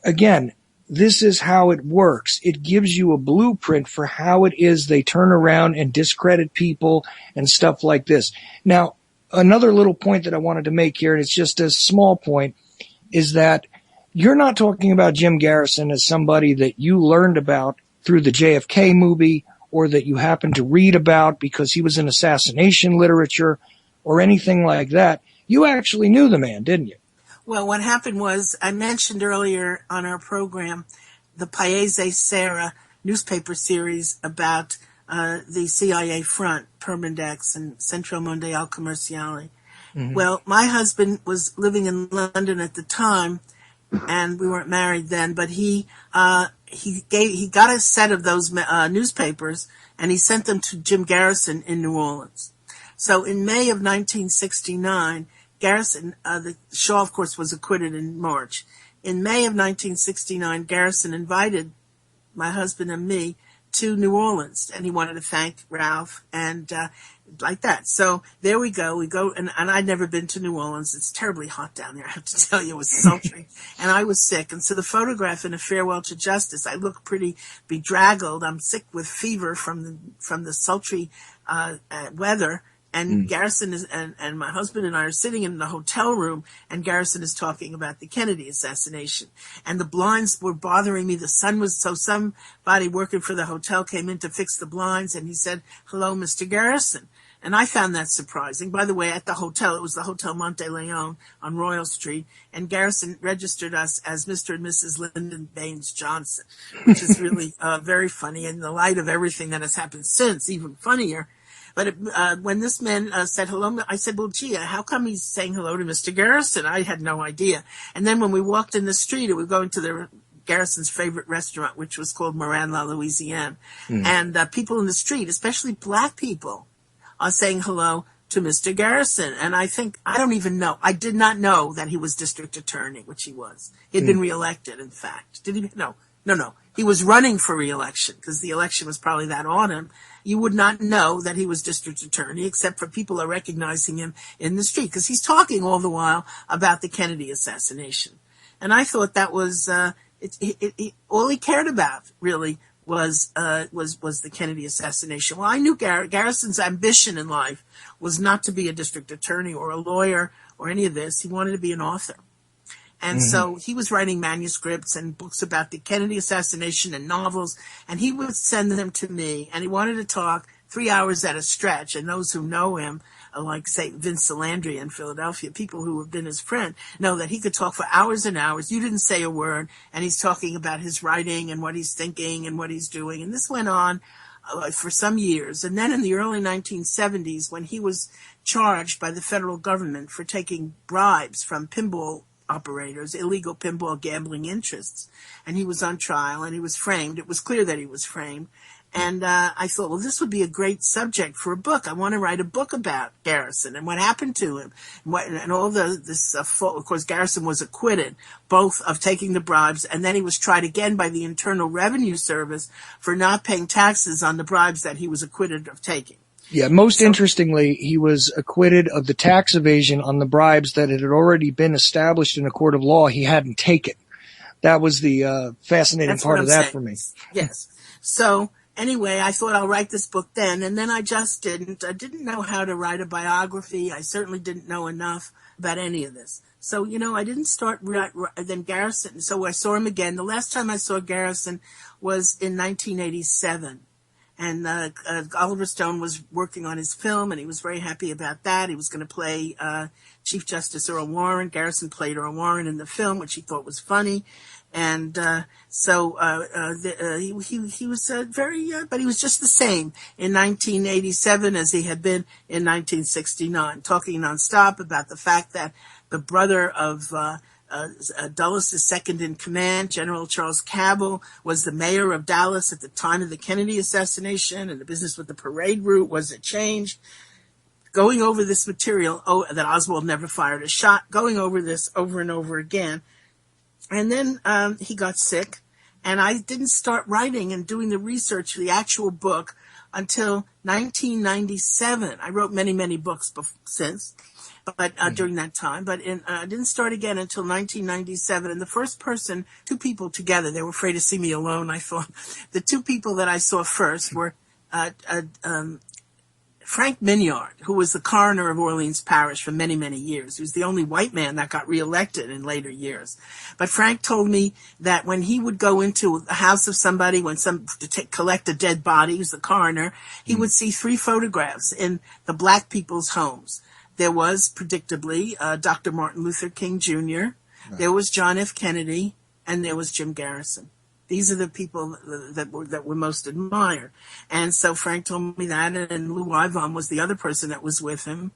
again, this is how it works. It gives you a blueprint for how it is they turn around and discredit people and stuff like this. Now, another little point that I wanted to make here, and it's just a small point, is that you're not talking about Jim Garrison as somebody that you learned about through the JFK movie or that you happened to read about because he was in assassination literature or anything like that. You actually knew the man, didn't you? Well, what happened was, I mentioned earlier on our program the Paese Sera newspaper series about the CIA front, Permindex and Centro Mondiale Commerciale. Mm-hmm. Well, my husband was living in London at the time, and we weren't married then, but he got a set of those newspapers, and he sent them to Jim Garrison in New Orleans. So in May of 1969, Garrison, the Shaw, of course, was acquitted in March. In May of 1969, Garrison invited my husband and me to New Orleans, and he wanted to thank Ralph and like that. So there we go. We go, and I'd never been to New Orleans. It's terribly hot down there, I have to tell you. It was sultry, and I was sick. And so the photograph in A Farewell to Justice, I look pretty bedraggled. I'm sick with fever from the sultry weather. And Garrison is, and my husband and I are sitting in the hotel room, and Garrison is talking about the Kennedy assassination. And the blinds were bothering me. The sun was, so somebody working for the hotel came in to fix the blinds, and he said, "Hello, Mr. Garrison." And I found that surprising. By the way, at the hotel, it was the Hotel Monte Leon on Royal Street, and Garrison registered us as Mr. and Mrs. Lyndon Baines Johnson, which is really very funny in the light of everything that has happened since, even funnier. But when this man said hello, I said, well, gee, how come he's saying hello to Mr. Garrison? I had no idea. And then when we walked in the street, we were going to the Garrison's favorite restaurant, which was called Moran La Louisiane. And people in the street, especially black people, are saying hello to Mr. Garrison. And I did not know that he was district attorney, which he was. He'd been reelected, in fact. Did he? No. He was running for reelection because the election was probably that autumn. You would not know that he was district attorney except for people are recognizing him in the street because he's talking all the while about the Kennedy assassination. And I thought that was all he cared about really was the Kennedy assassination. Well, I knew Garrison's ambition in life was not to be a district attorney or a lawyer or any of this. He wanted to be an author. And so he was writing manuscripts and books about the Kennedy assassination and novels, and he would send them to me, and he wanted to talk 3 hours at a stretch. And those who know him, like, say, Vince Salandria in Philadelphia, people who have been his friend, know that he could talk for hours and hours. You didn't say a word, and he's talking about his writing and what he's thinking and what he's doing. And this went on for some years. And then in the early 1970s, when he was charged by the federal government for taking bribes from pinball operators, illegal pinball gambling interests, and he was on trial and he was framed. It was clear that he was framed. And I thought, well, this would be a great subject for a book. I want to write a book about Garrison and what happened to him, and all this. Of course, Garrison was acquitted both of taking the bribes, and then he was tried again by the Internal Revenue Service for not paying taxes on the bribes that he was acquitted of taking. Yeah, most interestingly, he was acquitted of the tax evasion on the bribes that had already been established in a court of law he hadn't taken. That was the fascinating part of that for me. Yes. So anyway, I thought I'll write this book then, and then I just didn't. I didn't know how to write a biography. I certainly didn't know enough about any of this. So, I didn't start then Garrison. So I saw him again. The last time I saw Garrison was in 1987. And Oliver Stone was working on his film, and he was very happy about that. He was going to play Chief Justice Earl Warren. Garrison played Earl Warren in the film, which he thought was funny. And so he was very, but he was just the same in 1987 as he had been in 1969, talking nonstop about the fact that the brother of Dulles' second in command, General Charles Cabell, was the mayor of Dallas at the time of the Kennedy assassination, and the business with the parade route was a change. Going over this material, that Oswald never fired a shot, going over this over and over again. And then he got sick, and I didn't start writing and doing the research for the actual book until 1997. I wrote many, many books since, but during that time. But I didn't start again until 1997. And the first person, two people together, they were afraid to see me alone, I thought. The two people that I saw first were Frank Mignard, who was the coroner of Orleans Parish for many, many years. He was the only white man that got reelected in later years. But Frank told me that when he would go into the house of somebody, collect a dead body, he was the coroner, he would see three photographs in the black people's homes. There was, predictably, Dr. Martin Luther King Jr., there was John F. Kennedy, and there was Jim Garrison. These are the people that were most admired. And so Frank told me that, and Lou Ivon was the other person that was with him.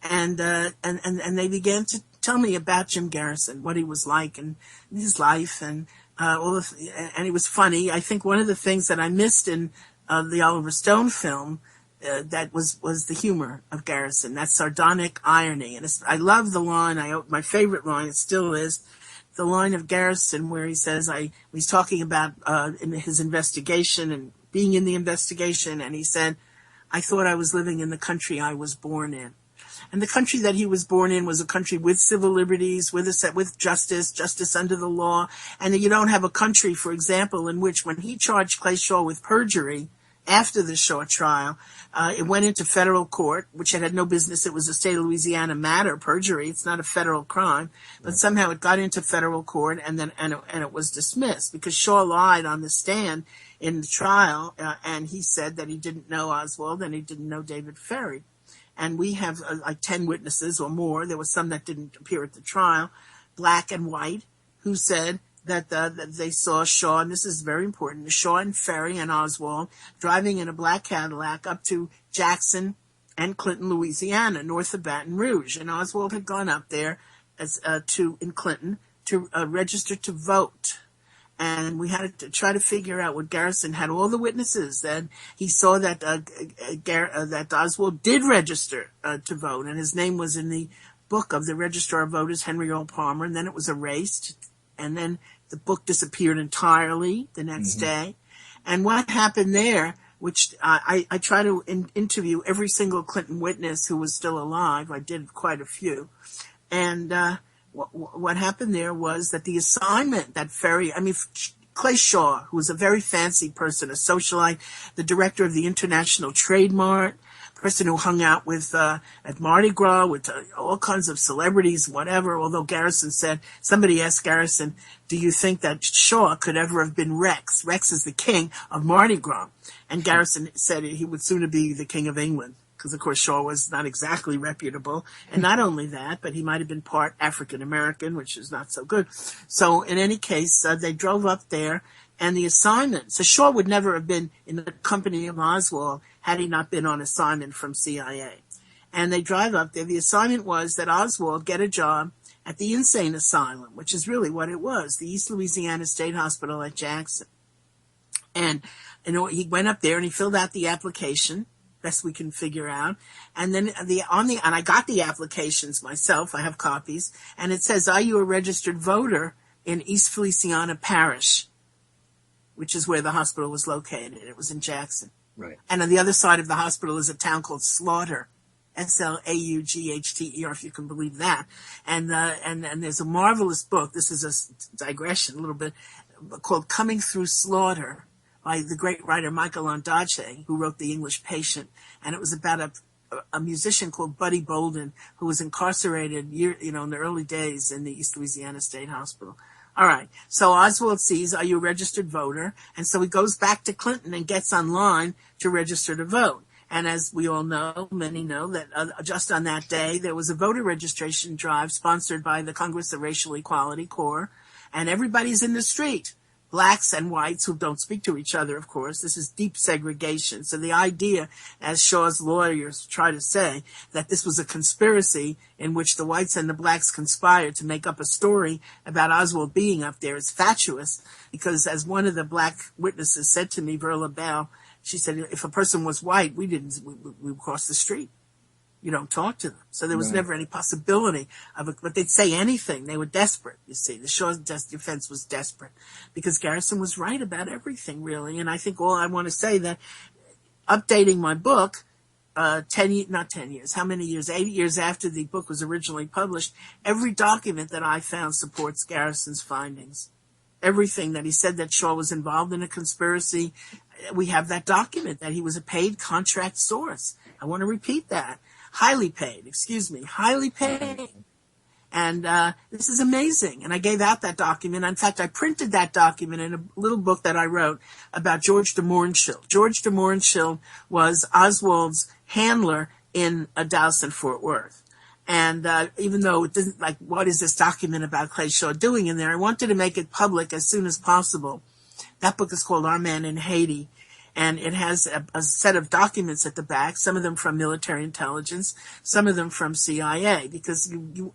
And they began to tell me about Jim Garrison, what he was like and his life, and he was funny. I think one of the things that I missed in the Oliver Stone film that was the humor of Garrison, that sardonic irony. And I love the line, my favorite line, it still is, the line of Garrison where he says, he's talking about in his investigation and being in the investigation, and he said, I thought I was living in the country I was born in. And the country that he was born in was a country with civil liberties, with justice under the law. And you don't have a country, for example, in which when he charged Clay Shaw with perjury after the Shaw trial, it went into federal court, which it had no business. It was a state of Louisiana matter, perjury. It's not a federal crime, but somehow it got into federal court, and it was dismissed because Shaw lied on the stand in the trial, and he said that he didn't know Oswald and he didn't know David Ferry. And we have like 10 witnesses or more. There was some that didn't appear at the trial, black and white, who said that they saw Shaw, and this is very important, Shaw and Ferry and Oswald driving in a black Cadillac up to Jackson and Clinton, Louisiana, north of Baton Rouge. And Oswald had gone up there in Clinton to register to vote. And we had to try to figure out what Garrison had all the witnesses that he saw that Oswald did register to vote, and his name was in the book of the Registrar of Voters, Henry O. Palmer, and then it was erased. And then the book disappeared entirely the next day. And what happened there, which I try to interview every single Clinton witness who was still alive. I did quite a few. And what happened there was that the assignment that Clay Shaw, who was a very fancy person, a socialite, the director of the International Trade Mart, person who hung out with at Mardi Gras with all kinds of celebrities, whatever, although Garrison said, somebody asked Garrison, do you think that Shaw could ever have been Rex? Rex is the king of Mardi Gras. And Garrison said he would sooner be the king of England, because, of course, Shaw was not exactly reputable. And not only that, but he might have been part African-American, which is not so good. So in any case, they drove up there, and the assignment, so Shaw would never have been in the company of Oswald had he not been on assignment from CIA. And they drive up there. The assignment was that Oswald get a job at the insane asylum, which is really what it was, the East Louisiana State Hospital at Jackson. And he went up there and he filled out the application, best we can figure out. And then and I got the applications myself. I have copies. And it says, are you a registered voter in East Feliciana Parish, which is where the hospital was located. It was in Jackson. Right. And on the other side of the hospital is a town called Slaughter, Slaughter, if you can believe that. And there's a marvelous book. This is a digression a little bit, called Coming Through Slaughter by the great writer Michael Ondaatje, who wrote The English Patient. And it was about a musician called Buddy Bolden, who was incarcerated in the early days in the East Louisiana State Hospital. All right. So Oswald sees, are you a registered voter? And so he goes back to Clinton and gets online to register to vote. And as we all know, many know, that just on that day, there was a voter registration drive sponsored by the Congress of Racial Equality, CORE, and everybody's in the street. Blacks and whites who don't speak to each other, of course. This is deep segregation. So the idea, as Shaw's lawyers try to say, that this was a conspiracy in which the whites and the blacks conspired to make up a story about Oswald being up there is fatuous, because as one of the black witnesses said to me, Verla Bell, she said, if a person was white, we would cross the street. You don't talk to them. So there was never any possibility of it, but they'd say anything. They were desperate, you see. The Shaw's defense was desperate because Garrison was right about everything, really. And I think all I want to say that updating my book, 10 years, how many years, 8 years after the book was originally published, every document that I found supports Garrison's findings. Everything that he said that Shaw was involved in a conspiracy, we have that document that he was a paid contract source. I want to repeat that. Highly paid, highly paid. And this is amazing. And I gave out that document. In fact, I printed that document in a little book that I wrote about George de Mohrenschildt. George de Mohrenschildt was Oswald's handler in Dallas and Fort Worth. And even though it didn't, like, what is this document about Clay Shaw doing in there, I wanted to make it public as soon as possible. That book is called Our Man in Haiti. And it has a set of documents at the back, some of them from military intelligence, some of them from CIA, because you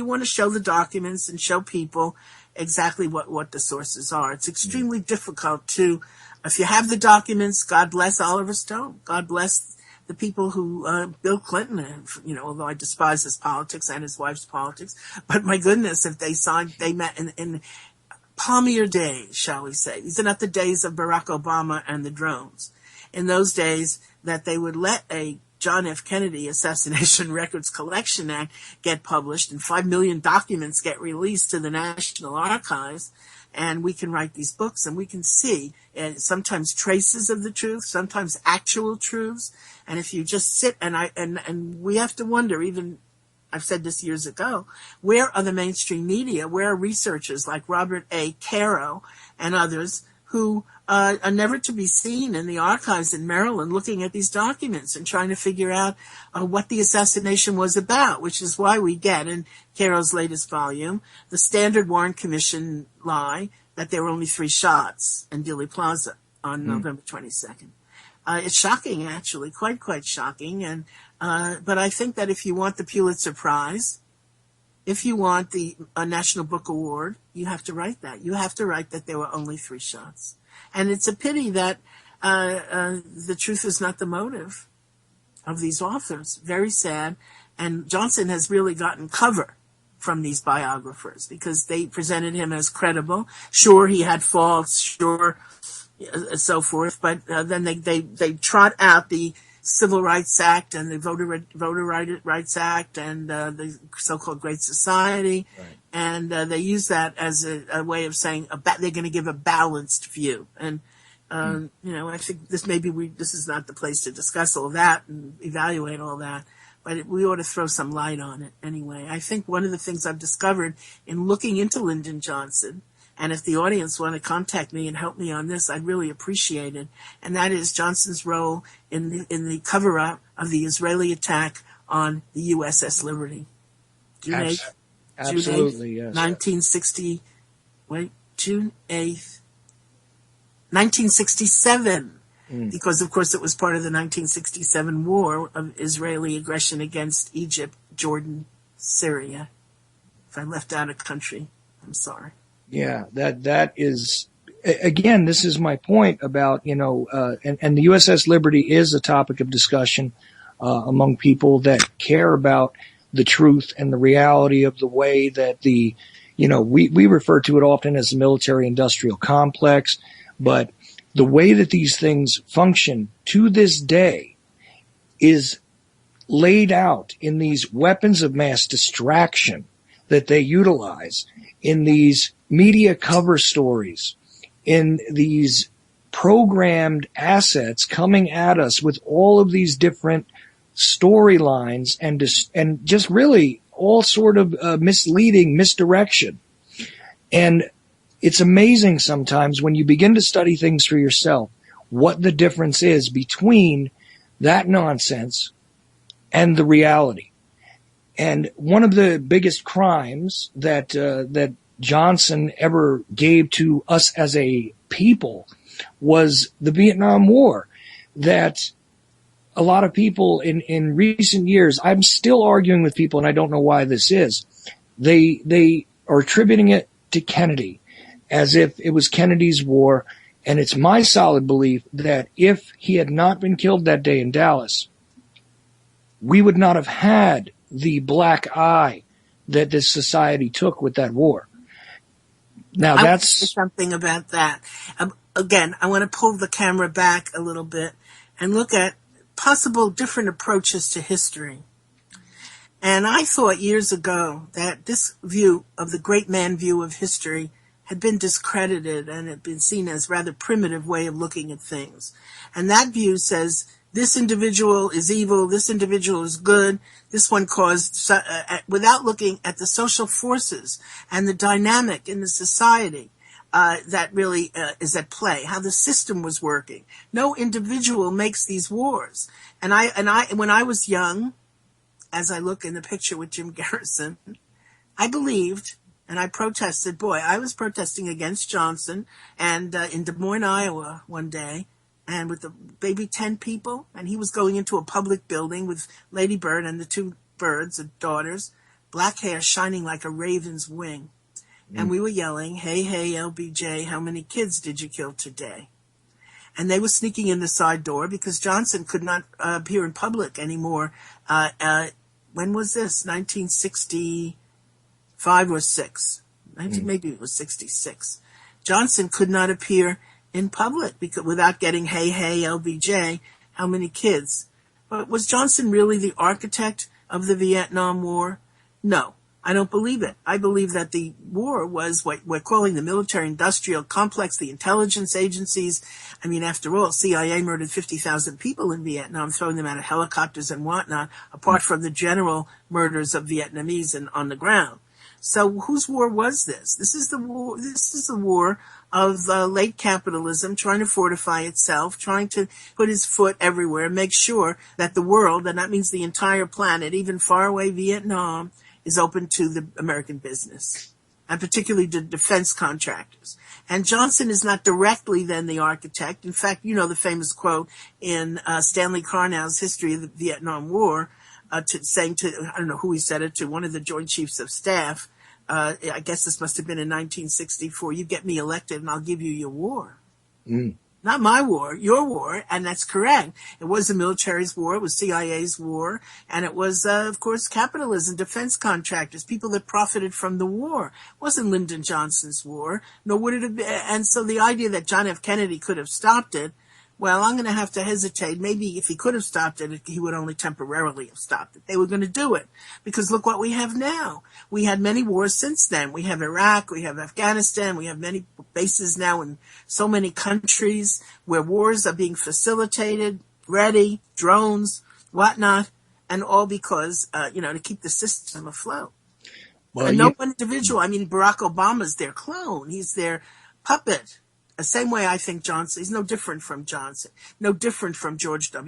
want to show the documents and show people exactly what the sources are. It's extremely difficult to, if you have the documents, God bless Oliver Stone. God bless the people who, Bill Clinton, although I despise his politics and his wife's politics, but my goodness, if they met in palmier days, shall we say. These are not the days of Barack Obama and the drones. In those days, that they would let a John F. Kennedy Assassination Records Collection Act get published and 5 million documents get released to the National Archives, and we can write these books and we can see sometimes traces of the truth, sometimes actual truths. And if you just sit and we have to wonder, even I've said this years ago, where are the mainstream media? Where are researchers like Robert A. Caro and others who are never to be seen in the archives in Maryland looking at these documents and trying to figure out what the assassination was about, which is why we get in Caro's latest volume the Standard Warren Commission lie that there were only 3 shots in Dealey Plaza on November 22nd. It's shocking, actually, quite shocking. And but I think that if you want the Pulitzer Prize, if you want the National Book Award, you have to write that. You have to write that there were only 3 shots. And it's a pity that the truth is not the motive of these authors. Very sad. And Johnson has really gotten cover from these biographers because they presented him as credible. Sure, he had faults, sure, so forth, but then they trot out the Civil Rights Act and the Voter Rights Act and the so-called Great Society, right. And they use that as a way of saying they're going to give a balanced view. And I think this is not the place to discuss all that and evaluate all that, but we ought to throw some light on it anyway. I think one of the things I've discovered in looking into Lyndon Johnson, and if the audience want to contact me and help me on this, I'd really appreciate it. And that is Johnson's role in the cover-up of the Israeli attack on the USS Liberty. June 8th, absolutely, yes. June 8th, 1967. Because, of course, it was part of the 1967 war of Israeli aggression against Egypt, Jordan, Syria. If I left out a country, I'm sorry. Yeah, that is, again, this is my point about, and the USS Liberty is a topic of discussion among people that care about the truth and the reality of the way that we refer to it often as the military-industrial complex, but the way that these things function to this day is laid out in these weapons of mass distraction that they utilize, in these media cover stories, in these programmed assets coming at us with all of these different storylines and just really all sort of misleading misdirection. And it's amazing sometimes when you begin to study things for yourself what the difference is between that nonsense and the reality. And one of the biggest crimes that Johnson ever gave to us as a people was the Vietnam War, that a lot of people in recent years, I'm still arguing with people, and I don't know why this is, they are attributing it to Kennedy as if it was Kennedy's war. And it's my solid belief that if he had not been killed that day in Dallas, we would not have had the black eye that this society took with that war. Now I that's want to say something about that. Again, I want to pull the camera back a little bit and look at possible different approaches to history. And I thought years ago that this view of the great man view of history had been discredited and had been seen as a rather primitive way of looking at things. And that view says this individual is evil, this individual is good, this one caused, without looking at the social forces and the dynamic in the society that really is at play, how the system was working. No individual makes these wars. And when I was young, as I look in the picture with Jim Garrison, I believed, and I protested. Boy, I was protesting against Johnson, and in Des Moines, Iowa, one day, and with maybe 10 people, and he was going into a public building with Lady Bird and the two birds, the daughters, black hair shining like a raven's wing. And we were yelling, hey, hey, LBJ, how many kids did you kill today? And they were sneaking in the side door because Johnson could not appear in public anymore. When was this? 1965 or 6? Maybe it was 66. Johnson could not appear in public without getting, hey, hey, LBJ, how many kids? But was Johnson really the architect of the Vietnam War? No, I don't believe it. I believe that the war was what we're calling the military-industrial complex, the intelligence agencies. I mean, after all, CIA murdered 50,000 people in Vietnam, throwing them out of helicopters and whatnot, apart from the general murders of Vietnamese on the ground. So whose war was this? This is the war. This is the war of late capitalism trying to fortify itself, trying to put his foot everywhere, make sure that the world, and that means the entire planet, even faraway Vietnam, is open to the American business, and particularly the defense contractors. And Johnson is not directly then the architect. In fact, you know the famous quote in Stanley Carnow's History of the Vietnam War, saying to, I don't know who he said it to, one of the Joint Chiefs of Staff, I guess this must have been in 1964, you get me elected and I'll give you your war. Not my war, your war, and that's correct. It was the military's war, it was CIA's war, and it was, of course, capitalism, defense contractors, people that profited from the war. It wasn't Lyndon Johnson's war, nor would it have been. And so the idea that John F. Kennedy could have stopped it, well, I'm going to have to hesitate. Maybe if he could have stopped it, he would only temporarily have stopped it. They were going to do it because look what we have now. We had many wars since then. We have Iraq, we have Afghanistan, we have many bases now in so many countries where wars are being facilitated, ready, drones, whatnot, and all because, to keep the system afloat. Well, and no one individual, I mean, Barack Obama's their clone. He's their puppet. The same way I think Johnson, he's no different from Johnson, no different from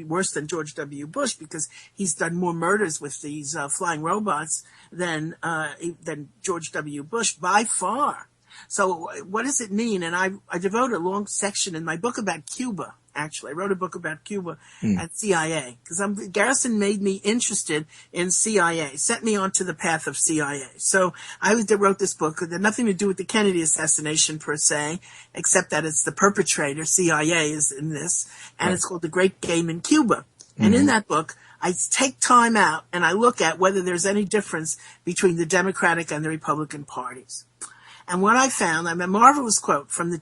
worse than George W. Bush, because he's done more murders with these flying robots than George W. Bush by far. So what does it mean? And I devote a long section in my book about Cuba. Actually, I wrote a book about Cuba at CIA because Garrison made me interested in CIA, set me onto the path of CIA. So I wrote this book. It had nothing to do with the Kennedy assassination per se, except that it's the perpetrator, CIA, is in this, and It's called The Great Game in Cuba. And in that book, I take time out and I look at whether there's any difference between the Democratic and the Republican parties. And what I found, a marvelous quote from the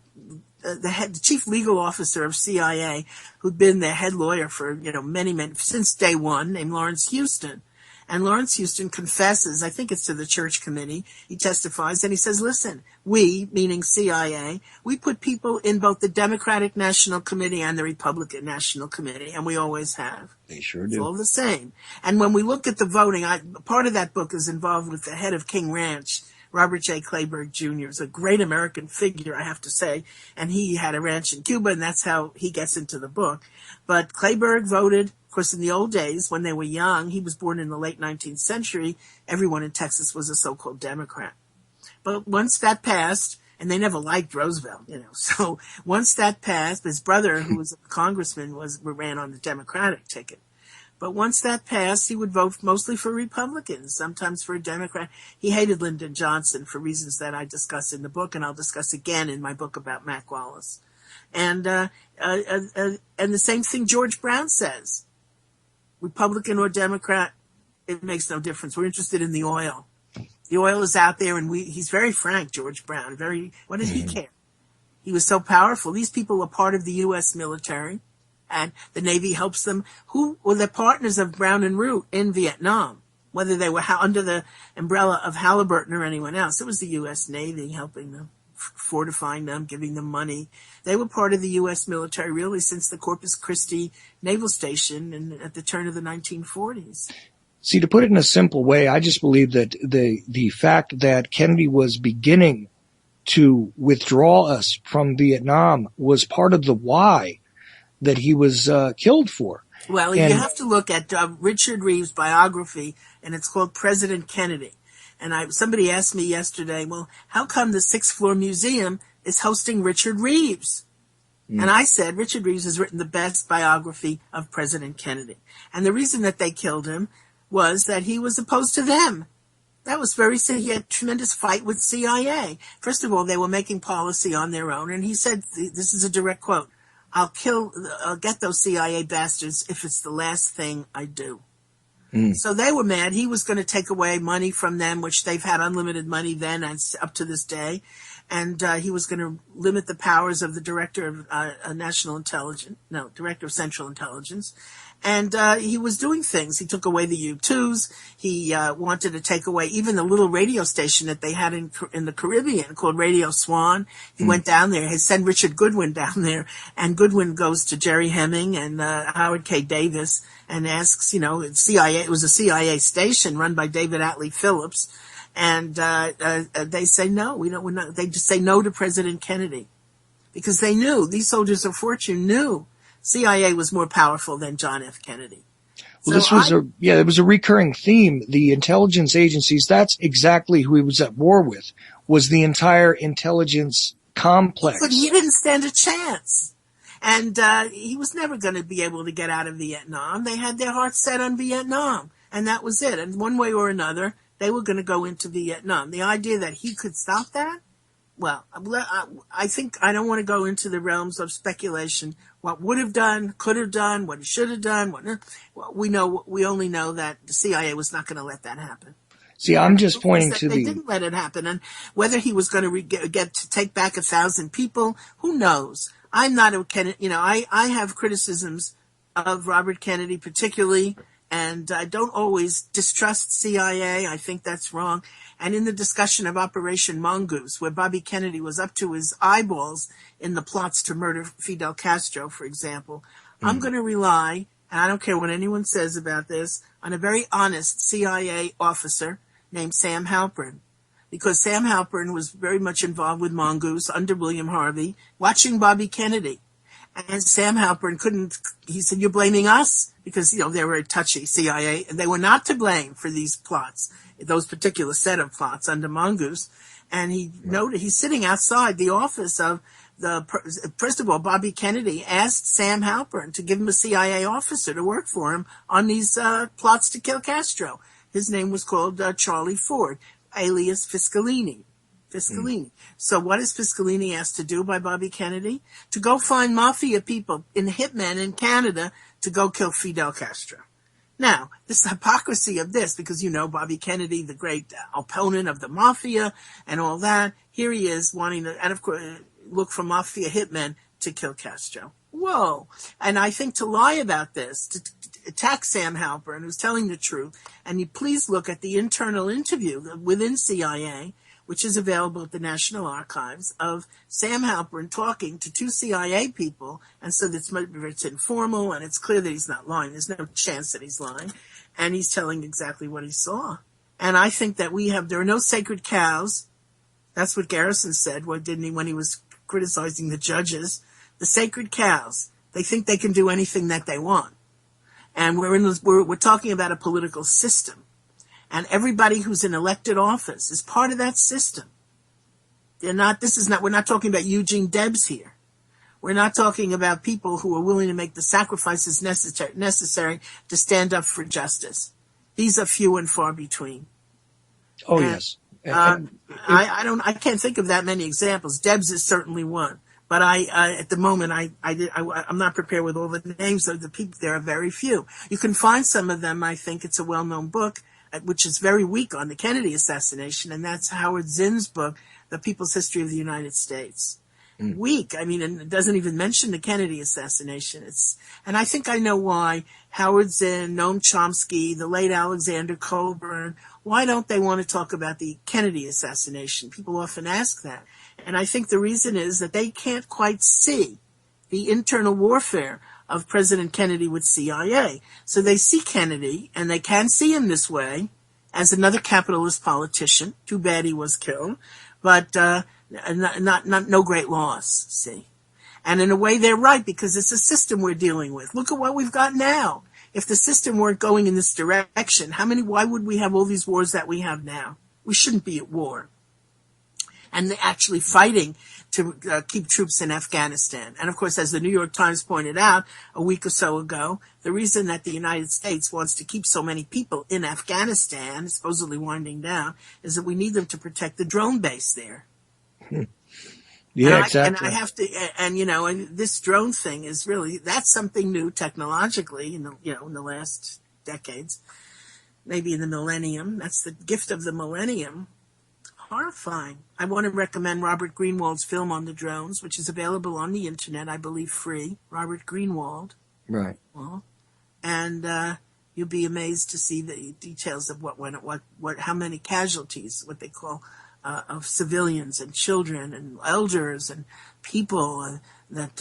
chief legal officer of CIA, who'd been their head lawyer for, many, since day one, named Lawrence Houston. And Lawrence Houston confesses, I think it's to the Church Committee, he testifies, and he says, listen, we, meaning CIA, we put people in both the Democratic National Committee and the Republican National Committee, and we always have. They sure do. It's all the same. And when we look at the voting, part of that book is involved with the head of King Ranch, Robert J. Clayburgh Jr. is a great American figure, I have to say, and he had a ranch in Cuba, and that's how he gets into the book. But Clayburgh voted, of course, in the old days, when they were young, he was born in the late 19th century, everyone in Texas was a so-called Democrat. But once that passed, and they never liked Roosevelt, so once that passed, his brother, who was a congressman, ran on the Democratic ticket. But once that passed, he would vote mostly for Republicans, sometimes for a Democrat. He hated Lyndon Johnson for reasons that I discuss in the book, and I'll discuss again in my book about Mac Wallace. And the same thing George Brown says. Republican or Democrat, it makes no difference. We're interested in the oil. The oil is out there, and he's very frank, George Brown. What did he care? He was so powerful. These people were part of the U.S. military. and the Navy helps them. Who were the partners of Brown and Root in Vietnam? Whether they were under the umbrella of Halliburton or anyone else, it was the U.S. Navy helping them, fortifying them, giving them money. They were part of the U.S. military really since the Corpus Christi Naval Station at the turn of the 1940s. See, to put it in a simple way, I just believe that the fact that Kennedy was beginning to withdraw us from Vietnam was part of the why that he was killed for. Well, you have to look at Richard Reeves' biography, and it's called President Kennedy. And somebody asked me yesterday, well, how come the Sixth Floor Museum is hosting Richard Reeves? And I said, Richard Reeves has written the best biography of President Kennedy. And the reason that they killed him was that he was opposed to them. That was he had a tremendous fight with CIA. First of all, they were making policy on their own. And he said, this is a direct quote, I'll get those CIA bastards if it's the last thing I do. So they were mad. He was going to take away money from them, which they've had unlimited money then and up to this day. And he was going to limit the powers of the Director of Central Intelligence. And he was doing things. He took away the U-2s. He wanted to take away even the little radio station that they had in the Caribbean called Radio Swan. He went down there. He sent Richard Goodwin down there. And Goodwin goes to Jerry Hemming and Howard K. Davis and asks, CIA. It was a CIA station run by David Atlee Phillips. And they say no. We're not. They just say no to President Kennedy because they knew, these soldiers of fortune knew CIA was more powerful than John F. Kennedy. Well, it was a recurring theme. The intelligence agencies, that's exactly who he was at war with, was the entire intelligence complex. But he didn't stand a chance. And he was never going to be able to get out of Vietnam. They had their hearts set on Vietnam, and that was it. And one way or another, they were going to go into Vietnam. The idea that he could stop that, well, I think I don't want to go into the realms of speculation. What would have done, could have done, what he should have done. We only know that the CIA was not going to let that happen. See, I'm just pointing to they didn't let it happen, and whether he was going to get to take back 1,000 people, who knows? I'm not a Kennedy. I have criticisms of Robert Kennedy particularly. And I don't always distrust CIA. I think that's wrong. And in the discussion of Operation Mongoose, where Bobby Kennedy was up to his eyeballs in the plots to murder Fidel Castro, for example, I'm going to rely, and I don't care what anyone says about this, on a very honest CIA officer named Sam Halpern. Because Sam Halpern was very much involved with Mongoose under William Harvey, watching Bobby Kennedy. And Sam Halpern he said, you're blaming us? Because, they were a touchy CIA, and they were not to blame for these plots, those particular set of plots under Mongoose. And he noted, he's sitting outside the office of first of all, Bobby Kennedy asked Sam Halpern to give him a CIA officer to work for him on these plots to kill Castro. His name was called Charlie Ford, alias Fiscalini. So what is Fiscalini asked to do by Bobby Kennedy? To go find mafia people hitmen in Canada to go kill Fidel Castro. Now, this hypocrisy of this, because Bobby Kennedy, the great opponent of the mafia and all that, here he is wanting to, and of course, look for mafia hitmen to kill Castro. Whoa. And I think to lie about this, to attack Sam Halpern, who's telling the truth, and you please look at the internal interview within CIA, which is available at the National Archives, of Sam Halpern talking to two CIA people, and so it's informal, and it's clear that he's not lying. There's no chance that he's lying, and he's telling exactly what he saw. And I think that there are no sacred cows. That's what Garrison said, didn't he, when he was criticizing the judges? The sacred cows. They think they can do anything that they want. And we're talking about a political system. And everybody who's in elected office is part of that system. We're not talking about Eugene Debs here. We're not talking about people who are willing to make the sacrifices necessary to stand up for justice. These are few and far between. Oh, yes. I can't think of that many examples. Debs is certainly one. But at the moment, I'm not prepared with all the names of the people. There are very few. You can find some of them. I think it's a well-known book, which is very weak on the Kennedy assassination, and that's Howard Zinn's book, The People's History of the United States. weak. I mean, and it doesn't even mention the Kennedy assassination. And I think I know why. Howard Zinn, Noam Chomsky, the late Alexander Cockburn, why don't they want to talk about the Kennedy assassination? People often ask that. And I think the reason is that they can't quite see the internal warfare of President Kennedy with CIA. So they see Kennedy, and they can see him this way, as another capitalist politician. Too bad he was killed, but no great loss, see. And in a way they're right, because it's a system we're dealing with. Look at what we've got now. If the system weren't going in this direction, why would we have all these wars that we have now? We shouldn't be at war. And they're actually fighting to keep troops in Afghanistan. And of course, as the New York Times pointed out a week or so ago, the reason that the United States wants to keep so many people in Afghanistan, supposedly winding down, is that we need them to protect the drone base there. Yeah, exactly. And I have to, and this drone thing is really, that's something new technologically in the last decades, maybe in the millennium. That's the gift of the millennium. Horrifying. I want to recommend Robert Greenwald's film on the drones, which is available on the internet, I believe free. Robert Greenwald. Right. Well, and you'll be amazed to see the details of how many casualties, what they call, of civilians and children and elders and people that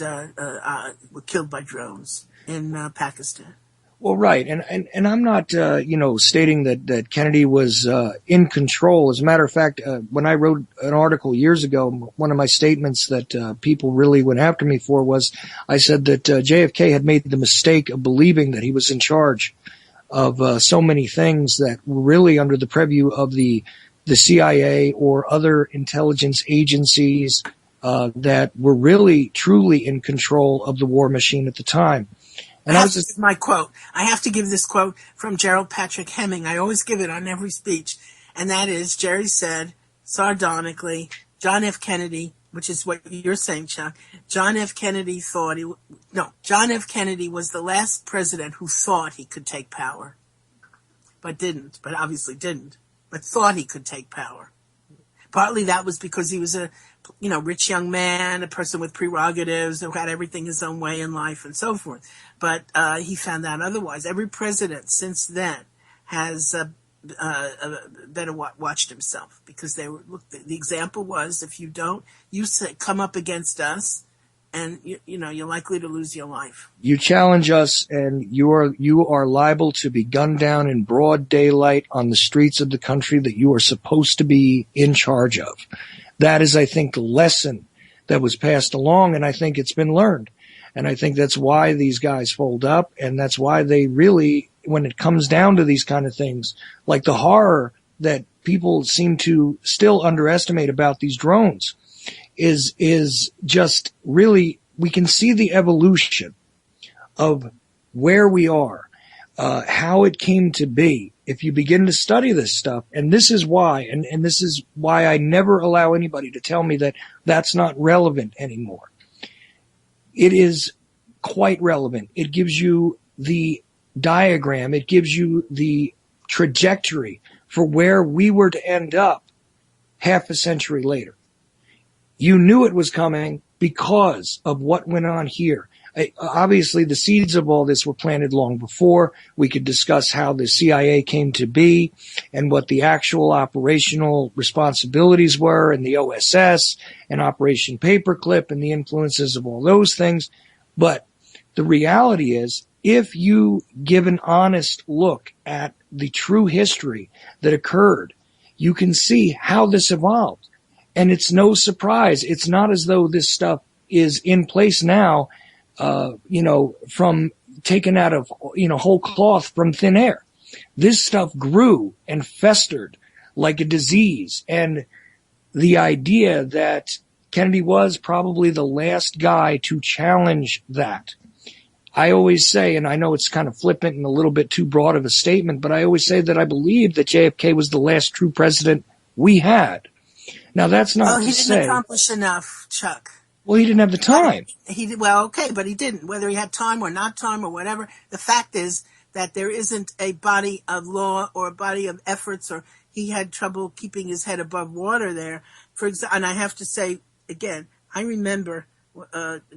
were killed by drones in Pakistan. Well, right. And I'm not, stating that Kennedy was in control. As a matter of fact, when I wrote an article years ago, one of my statements that people really went after me for was I said that JFK had made the mistake of believing that he was in charge of so many things that were really under the purview of the CIA or other intelligence agencies that were really, truly in control of the war machine at the time. And I have to give my quote. I have to give this quote from Gerald Patrick Hemming. I always give it on every speech. And that is, Jerry said, sardonically, John F. Kennedy, which is what you're saying, Chuck, John F. Kennedy was the last president who thought he could take power. But obviously didn't, but thought he could take power. Partly that was because he was a, rich young man, a person with prerogatives who had everything his own way in life and so forth. But he found out otherwise. Every president since then has better watched himself, because the example was, if you don't, you come up against us, and you're likely to lose your life. You challenge us, and you are liable to be gunned down in broad daylight on the streets of the country that you are supposed to be in charge of. That is, I think, the lesson that was passed along, and I think it's been learned. And I think that's why these guys fold up, and that's why they really, when it comes down to these kind of things, like the horror that people seem to still underestimate about these drones, is just really, we can see the evolution of where we are, how it came to be. If you begin to study this stuff, and this is why, and this is why I never allow anybody to tell me that that's not relevant anymore. It is quite relevant. It gives you the diagram. It gives you the trajectory for where we were to end up half a century later. You knew it was coming because of what went on here. Obviously, the seeds of all this were planted long before. We could discuss how the CIA came to be and what the actual operational responsibilities were, and the OSS and Operation Paperclip and the influences of all those things. But the reality is, if you give an honest look at the true history that occurred, you can see how this evolved. And it's no surprise. It's not as though this stuff is in place now, from taken out of, whole cloth from thin air. This stuff grew and festered like a disease. And the idea that Kennedy was probably the last guy to challenge that. I always say, and I know it's kind of flippant and a little bit too broad of a statement, but I always say that I believe that JFK was the last true president we had. Now, that's not to say... He didn't accomplish enough, Chuck. Well, he didn't have the time. But he didn't. Whether he had time or not time or whatever, the fact is that there isn't a body of law or a body of efforts, or he had trouble keeping his head above water there. And I have to say, again, I remember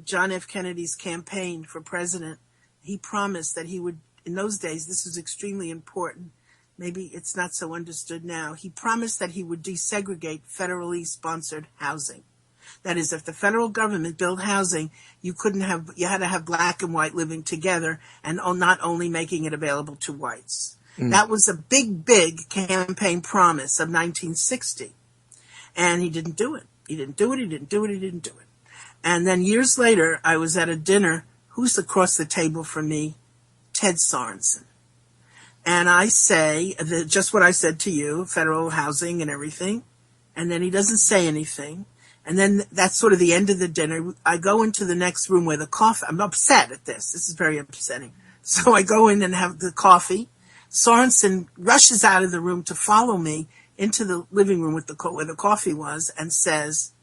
John F. Kennedy's campaign for president. He promised that he would, in those days, this was extremely important. Maybe it's not so understood now. He promised that he would desegregate federally sponsored housing. That is, if the federal government built housing, you had to have black and white living together, and not only making it available to whites. That was a big, big campaign promise of 1960. And he didn't do it. He didn't do it. And then years later, I was at a dinner. Who's across the table from me? Ted Sorensen. And I say just what I said to you, federal housing and everything. And then he doesn't say anything. And then that's sort of the end of the dinner. I go into the next room where the coffee, I'm upset at this. This is very upsetting. So I go in and have the coffee. Sorensen rushes out of the room to follow me into the living room where the coffee was, and says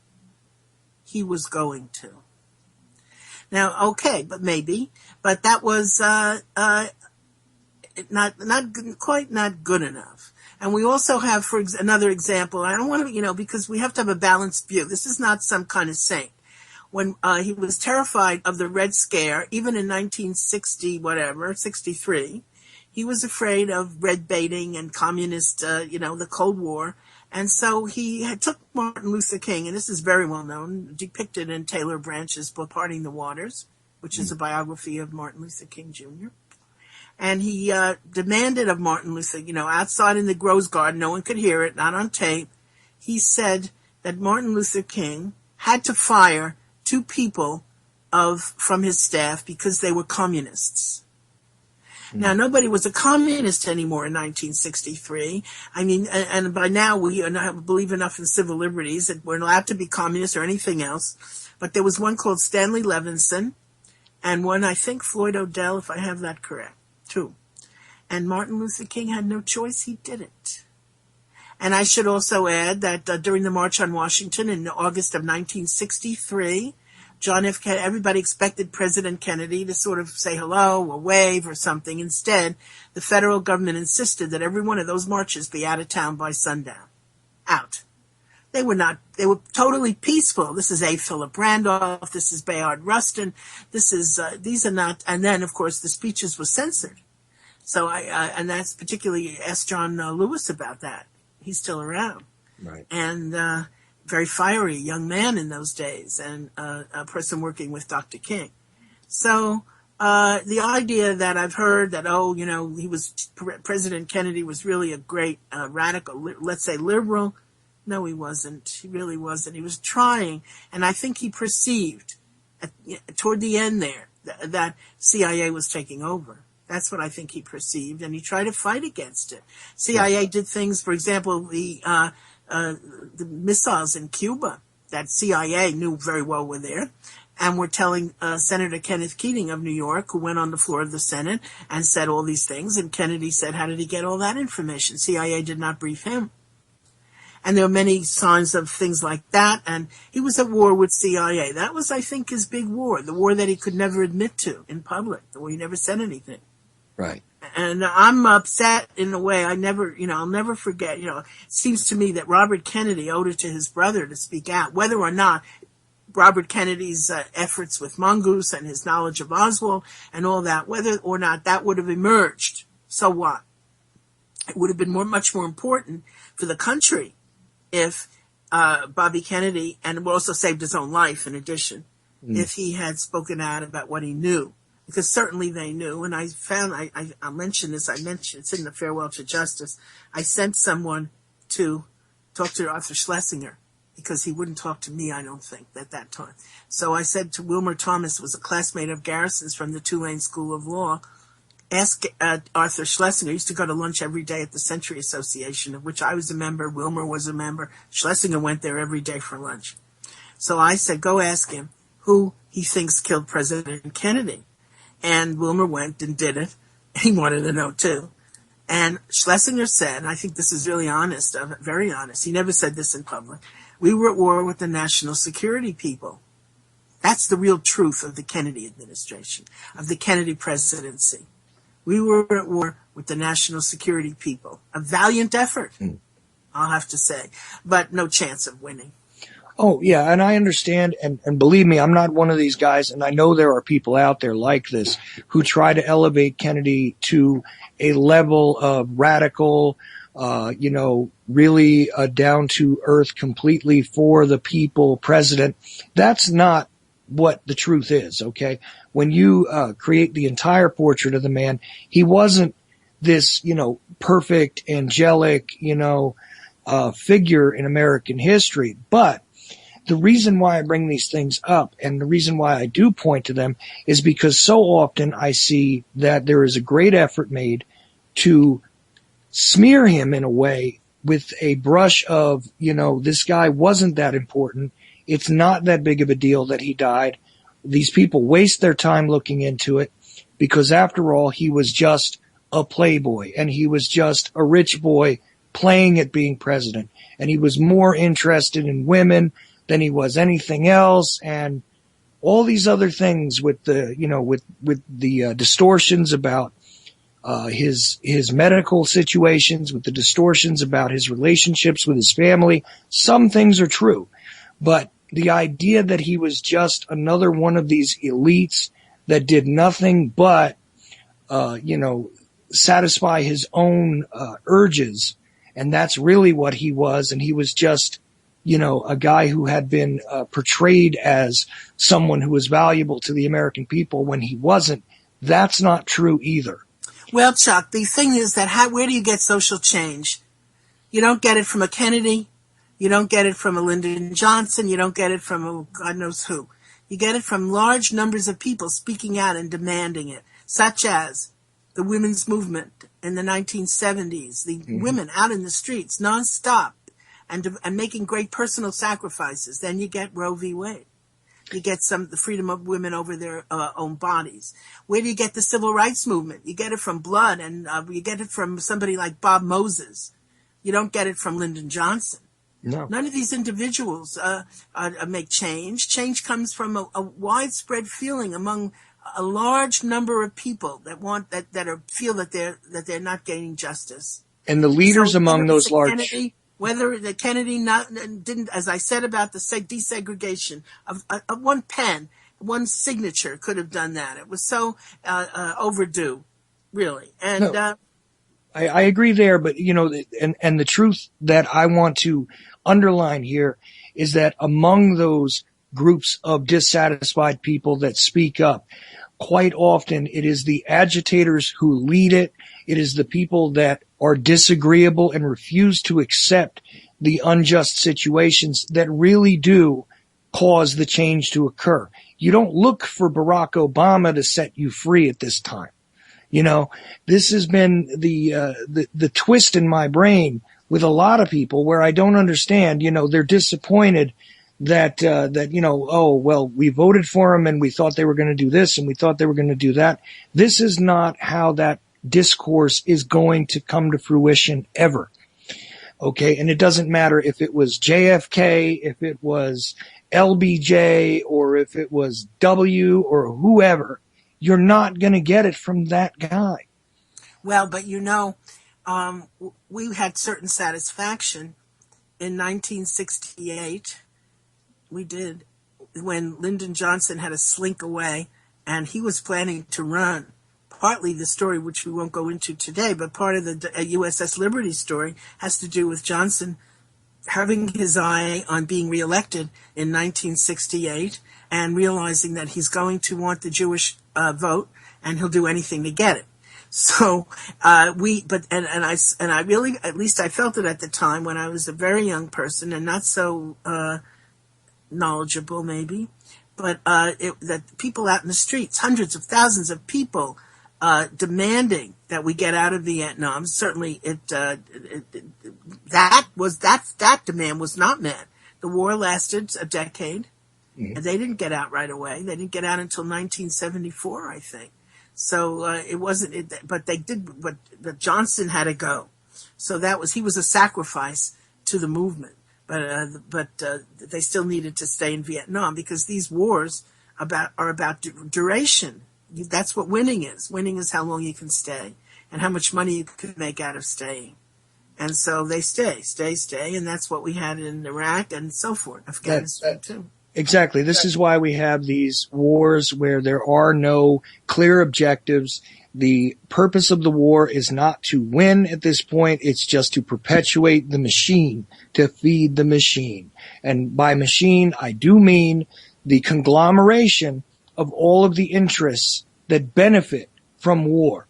he was going to. Now, okay, but that was not good enough. And we also have, for another example, I don't want to, because we have to have a balanced view. This is not some kind of saint. When he was terrified of the Red Scare, even in 63, he was afraid of red baiting and communist, the Cold War. And so he took Martin Luther King, and this is very well known, depicted in Taylor Branch's book, Parting the Waters, which is a biography of Martin Luther King Jr. And he demanded of Martin Luther, outside in the Rose Garden, no one could hear it, not on tape. He said that Martin Luther King had to fire 2 people from his staff because they were communists. Now, nobody was a communist anymore in 1963. I mean, and by now we believe enough in civil liberties that we're allowed to be communists or anything else. But there was one called Stanley Levinson, and one, I think, Floyd Odell, if I have that correct, 2. And Martin Luther King had no choice. He did it. And I should also add that during the March on Washington in August of 1963, John F. Kennedy, everybody expected President Kennedy to sort of say hello or wave or something. Instead, the federal government insisted that every one of those marches be out of town by sundown. Out. They were totally peaceful. This is A. Philip Randolph. This is Bayard Rustin. These are not, and then, of course, the speeches were censored. So and that's particularly asked John Lewis about that. He's still around. Right. And, very fiery young man in those days, and a person working with Dr. King. So the idea that I've heard that, President Kennedy was really a great radical, let's say liberal. No, he wasn't. He really wasn't. He was trying, and I think he perceived toward the end there that CIA was taking over. That's what I think he perceived, and he tried to fight against it. CIA did things, for example, the missiles in Cuba that CIA knew very well were there, and were telling Senator Kenneth Keating of New York, who went on the floor of the Senate and said all these things, and Kennedy said, how did he get all that information? CIA did not brief him. And there were many signs of things like that, and he was at war with CIA. That was, I think, his big war, the war that he could never admit to in public, the war he never said anything. Right. And I'm upset in a way I'll never forget. It seems to me that Robert Kennedy owed it to his brother to speak out, whether or not Robert Kennedy's efforts with Mongoose and his knowledge of Oswald and all that, whether or not that would have emerged. So what? It would have been much more important for the country if Bobby Kennedy, and also saved his own life in addition, if he had spoken out about what he knew. Because certainly they knew, and I found, I'll mention this, it's in the Farewell to Justice. I sent someone to talk to Arthur Schlesinger, because he wouldn't talk to me, I don't think, at that time. So I said to Wilmer Thomas, who was a classmate of Garrison's from the Tulane School of Law, ask Arthur Schlesinger. He used to go to lunch every day at the Century Association, of which I was a member, Wilmer was a member. Schlesinger went there every day for lunch. So I said, go ask him who he thinks killed President Kennedy. And Wilmer went and did it. He wanted to know, too. And Schlesinger said, I think this is really honest, very honest. He never said this in public. We were at war with the national security people. That's the real truth of the Kennedy administration, of the Kennedy presidency. We were at war with the national security people. A valiant effort, I'll have to say, but no chance of winning. Oh, yeah, and I understand, and believe me, I'm not one of these guys, and I know there are people out there like this who try to elevate Kennedy to a level of radical, really down to earth, completely for the people president. That's not what the truth is, okay? When you create the entire portrait of the man, he wasn't this, perfect, angelic, figure in American history, but the reason why I bring these things up and the reason why I do point to them is because so often I see that there is a great effort made to smear him in a way with a brush of, this guy wasn't that important. It's not that big of a deal that he died. These people waste their time looking into it because after all, he was just a playboy and he was just a rich boy playing at being president. And he was more interested in women than he was anything else, and all these other things with the with the distortions about his medical situations, with the distortions about his relationships with his family. Some things are true, but the idea that he was just another one of these elites that did nothing but satisfy his own urges, and that's really what he was, and he was just a guy who had been portrayed as someone who was valuable to the American people when he wasn't. That's not true either. Well, Chuck, the thing is that where do you get social change? You don't get it from a Kennedy. You don't get it from a Lyndon Johnson. You don't get it from a God knows who. You get it from large numbers of people speaking out and demanding it, such as the women's movement in the 1970s, the women out in the streets nonstop, and making great personal sacrifices. Then you get Roe v. Wade. You get the freedom of women over their own bodies. Where do you get the civil rights movement? You get it from blood, and you get it from somebody like Bob Moses. You don't get it from Lyndon Johnson. No. None of these individuals make change. Change comes from a widespread feeling among a large number of people that feel that they're not gaining justice. And the leaders among those large. Whether the Kennedy didn't, as I said about the desegregation of one pen, one signature could have done that. It was so overdue, really. And no, I agree there, but and the truth that I want to underline here is that among those groups of dissatisfied people that speak up, quite often it is the agitators who lead it. It is the people that are disagreeable and refuse to accept the unjust situations that really do cause the change to occur. You don't look for Barack Obama to set you free at this time. This has been the twist in my brain with a lot of people where I don't understand. They're disappointed that oh, well, we voted for him and we thought they were going to do this and we thought they were going to do that. This is not how that discourse is going to come to fruition ever. Okay. And it doesn't matter if it was JFK, if it was LBJ, or if it was W or whoever. You're not going to get it from that guy. Well, but we had certain satisfaction in 1968. We did, when Lyndon Johnson had to slink away and he was planning to run. Partly the story, which we won't go into today, but part of the USS Liberty story has to do with Johnson having his eye on being reelected in 1968 and realizing that he's going to want the Jewish vote and he'll do anything to get it. So I really, at least I felt it at the time when I was a very young person and not so knowledgeable maybe, but that people out in the streets, hundreds of thousands of people, demanding that we get out of Vietnam. Certainly, that demand was not met. The war lasted a decade, and they didn't get out right away. They didn't get out until 1974, I think. So it wasn't. But they did. But Johnson had to go. So he was a sacrifice to the movement. But they still needed to stay in Vietnam because these wars are about duration. That's what winning is. Winning is how long you can stay and how much money you can make out of staying. And so they stay, and that's what we had in Iraq and so forth, Afghanistan too. Exactly. This is why we have these wars where there are no clear objectives. The purpose of the war is not to win at this point. It's just to perpetuate the machine, to feed the machine. And by machine, I do mean the conglomeration of all of the interests that benefit from war.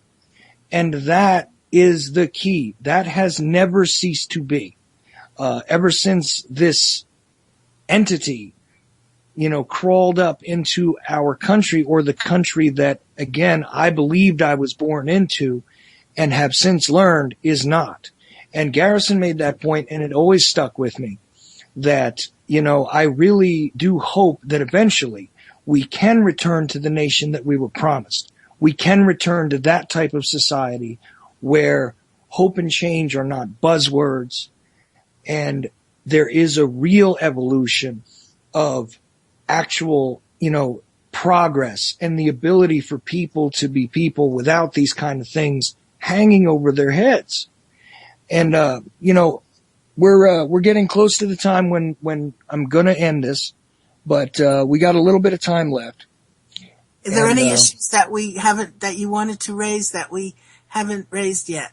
And that is the key. That has never ceased to be. Ever since this entity crawled up into our country, or the country that, again, I believed I was born into and have since learned is not. And Garrison made that point, and it always stuck with me that, I really do hope that eventually we can return to the nation that we were promised. We can return to that type of society where hope and change are not buzzwords, and there is a real evolution of actual, progress and the ability for people to be people without these kind of things hanging over their heads. And, we're getting close to the time when I'm going to end this, but, we got a little bit of time left. Is there any issues that you wanted to raise that we haven't raised yet?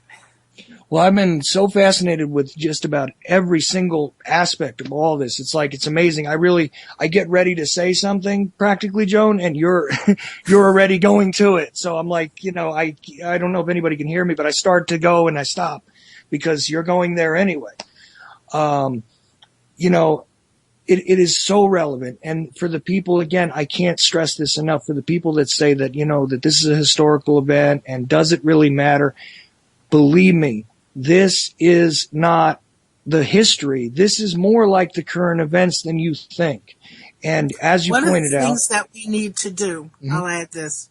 Well, I've been so fascinated with just about every single aspect of all this. It's like, it's amazing. I get ready to say something practically, Joan, and you're already going to it. So I'm like, I don't know if anybody can hear me, but I start to go and I stop because you're going there anyway. It is so relevant. And for the people, again, I can't stress this enough, for the people that say that, that this is a historical event and does it really matter? Believe me, this is not the history. This is more like the current events than you think. And as you pointed out, one of the things that we need to do, I'll add this,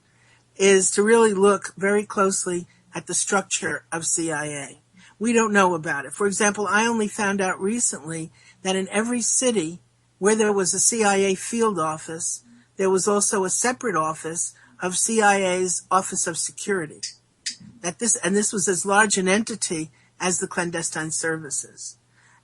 is to really look very closely at the structure of CIA. We don't know about it. For example, I only found out recently that in every city where there was a CIA field office, there was also a separate office of CIA's Office of Security. This was as large an entity as the clandestine services.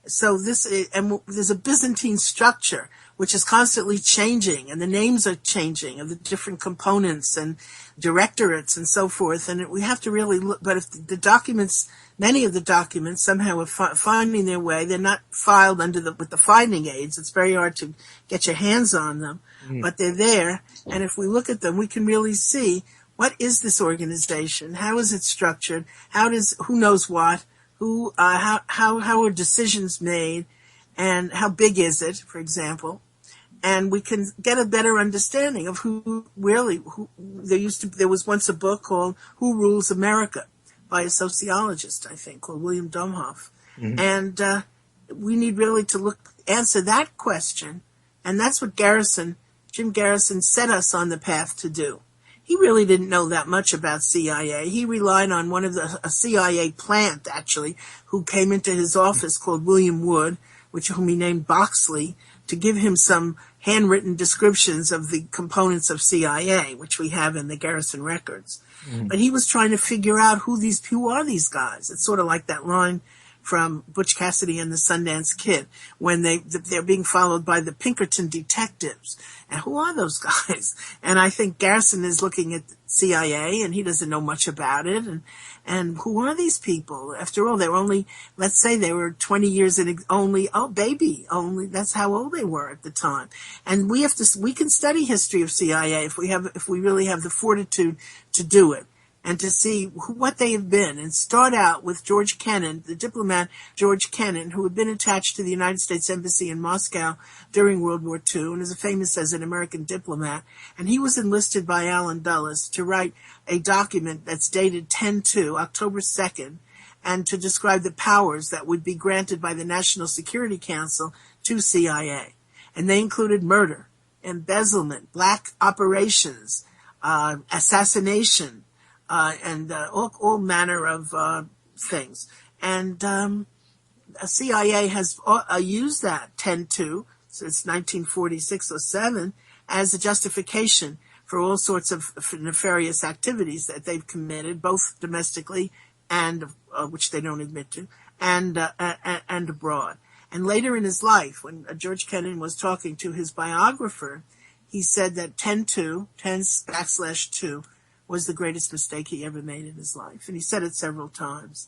So there's a Byzantine structure which is constantly changing, and the names are changing of the different components and directorates and so forth. And we have to really look. But if the documents, many of the documents somehow are finding their way, they're not filed with the finding aids. It's very hard to get your hands on them, but they're there. And if we look at them, we can really see, what is this organization? How is it structured? Who knows what? How are decisions made? And how big is it, for example? And we can get a better understanding of there was once a book called Who Rules America by a sociologist, I think, called William Domhoff. And we need really to answer that question. And that's what Jim Garrison set us on the path to do. He really didn't know that much about CIA. He relied on a CIA plant, actually, who came into his office called William Wood, whom he named Boxley, to give him some handwritten descriptions of the components of CIA, which we have in the Garrison records. But he was trying to figure out who are these guys. It's sort of like that line from Butch Cassidy and the Sundance Kid, when they're being followed by the Pinkerton detectives. And who are those guys? And I think Garrison is looking at CIA, and he doesn't know much about it. And who are these people? After all, let's say they were 20 years only. That's how old they were at the time. And we can study history of CIA if we really have the fortitude to do it, and to see what they have been, and start out with George Kennan, the diplomat George Kennan, who had been attached to the United States Embassy in Moscow during World War II and is famous as an American diplomat. And he was enlisted by Allen Dulles to write a document that's dated October 2nd, and to describe the powers that would be granted by the National Security Council to CIA. And they included murder, embezzlement, black operations, assassination, and all manner of things. And CIA has used that 10-2 since 1946 or 7 as a justification for all sorts of nefarious activities that they've committed, both domestically and which they don't admit to, and abroad. And later in his life, when George Kennan was talking to his biographer, he said that 10/2 was the greatest mistake he ever made in his life. And he said it several times.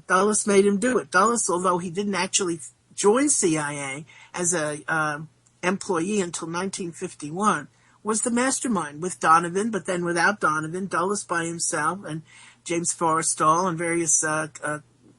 Dulles made him do it. Dulles, although he didn't actually join CIA as a employee until 1951, was the mastermind with Donovan, but then without Donovan, Dulles by himself and James Forrestal and various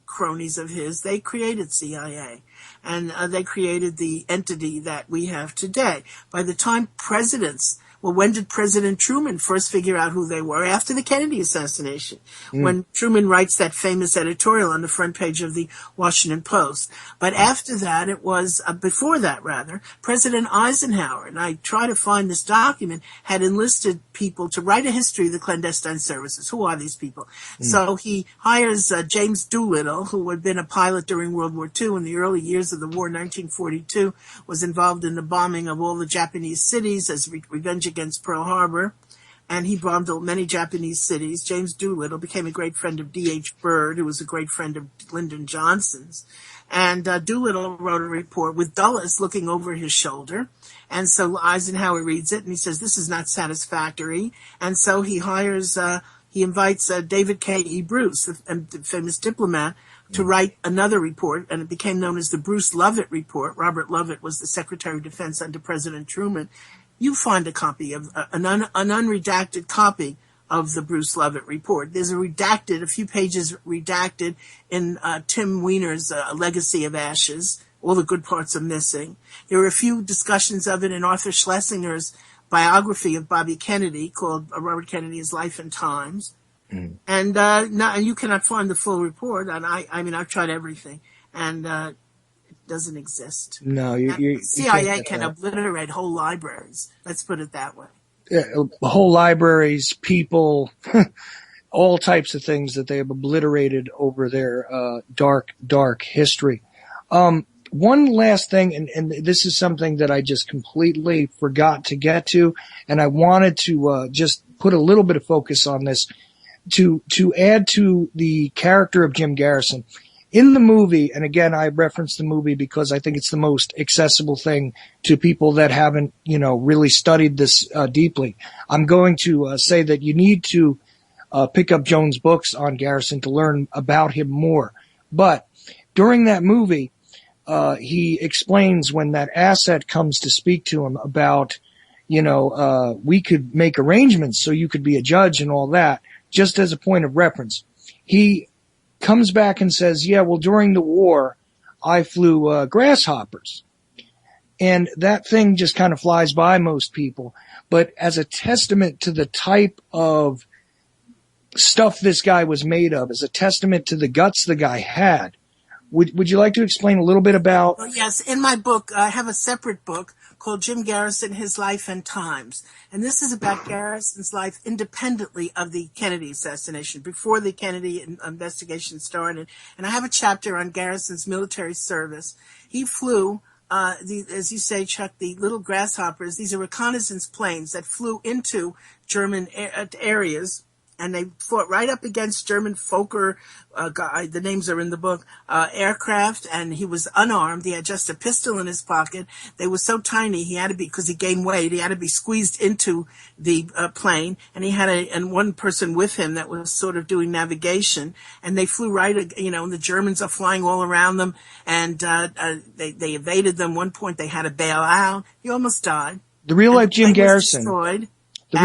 cronies of his, they created CIA. And they created the entity that we have today. By the time presidents, well, when did President Truman first figure out who they were? After the Kennedy assassination, when Truman writes that famous editorial on the front page of the Washington Post. But after that, it was, before that rather, President Eisenhower, and I try to find this document, had enlisted people to write a history of the clandestine services. Who are these people? So he hires James Doolittle, who had been a pilot during World War II in the early years of the war, 1942, was involved in the bombing of all the Japanese cities as revenge against Pearl Harbor, and he bombed many Japanese cities. James Doolittle became a great friend of D.H. Byrd, who was a great friend of Lyndon Johnson's. And Doolittle wrote a report with Dulles looking over his shoulder. And so Eisenhower reads it, and he says, this is not satisfactory. And so he invites David K. E. Bruce, the famous diplomat, to write another report, and it became known as the Bruce Lovett Report. Robert Lovett was the Secretary of Defense under President Truman. You find a copy of an unredacted copy of the Bruce Lovett Report. There's a few pages redacted in Tim Weiner's Legacy of Ashes. All the good parts are missing. There are a few discussions of it in Arthur Schlesinger's biography of Bobby Kennedy called Robert Kennedy's Life and Times. And you cannot find the full report. And I've tried everything, and it doesn't exist. No, CIA can obliterate whole libraries. Let's put it that way. Whole libraries, people, all types of things that they have obliterated over their dark history. One last thing, and this is something that I just completely forgot to get to, and I wanted to just put a little bit of focus on this to add to the character of Jim Garrison. In the movie, and again, I reference the movie because I think it's the most accessible thing to people that haven't, really studied this deeply. I'm going to say that you need to pick up Joan's books on Garrison to learn about him more. But during that movie, he explains when that asset comes to speak to him about, we could make arrangements so you could be a judge and all that, just as a point of reference. He comes back and says, yeah, well, during the war, I flew grasshoppers. And that thing just kind of flies by most people. But as a testament to the type of stuff this guy was made of, as a testament to the guts the guy had, would you like to explain a little bit about? Well, yes, in my book, I have a separate book called Jim Garrison, His Life and Times. And this is about Garrison's life independently of the Kennedy assassination, before the Kennedy investigation started. And I have a chapter on Garrison's military service. He flew, as you say, Chuck, the little grasshoppers. These are reconnaissance planes that flew into German areas. And they fought right up against German Fokker, the names are in the book, aircraft, and he was unarmed. He had just a pistol in his pocket. They were so tiny, he had to be, because he gained weight, he had to be squeezed into the plane, and he had and one person with him that was sort of doing navigation, and they flew right, and the Germans are flying all around them, and they evaded them. One point they had to bail out. He almost died. The real life Jim Garrison. Destroyed. The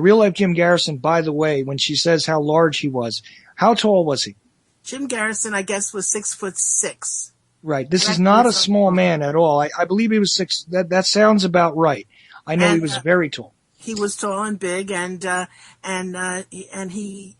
real life Jim Garrison, by the way, when she says how large he was, how tall was he? Jim Garrison, I guess, was 6'6". Right. This is not a small man at all. I believe he was 6. That sounds about right. I know he was very tall. He was tall and big, and he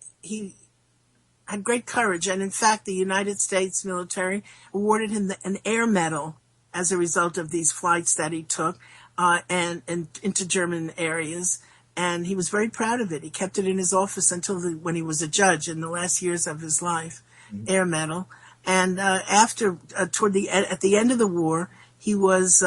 had great courage. And in fact, the United States military awarded him an Air Medal as a result of these flights that he took. And into German areas, and he was very proud of it. He kept it in his office until when he was a judge in the last years of his life, Air Medal. And at the end of the war, he was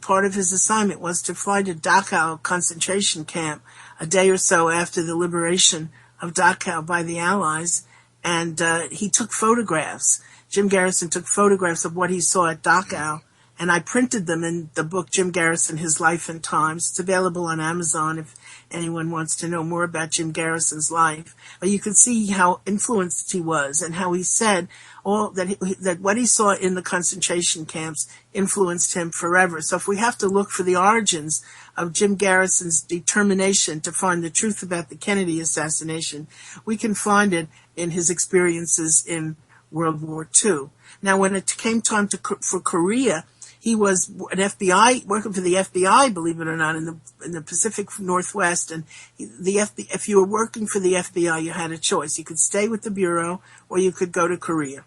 part of his assignment was to fly to Dachau concentration camp a day or so after the liberation of Dachau by the Allies. and he took photographs. Jim Garrison took photographs of what he saw at Dachau, and I printed them in the book Jim Garrison, His Life and Times. It's available on Amazon if anyone wants to know more about Jim Garrison's life. But you can see how influenced he was and how he said that what he saw in the concentration camps influenced him forever. So if we have to look for the origins of Jim Garrison's determination to find the truth about the Kennedy assassination, we can find it in his experiences in World War II. Now, when it came time for Korea, he was working for the FBI, believe it or not, in the Pacific Northwest. And if you were working for the FBI, you had a choice. You could stay with the Bureau or you could go to Korea.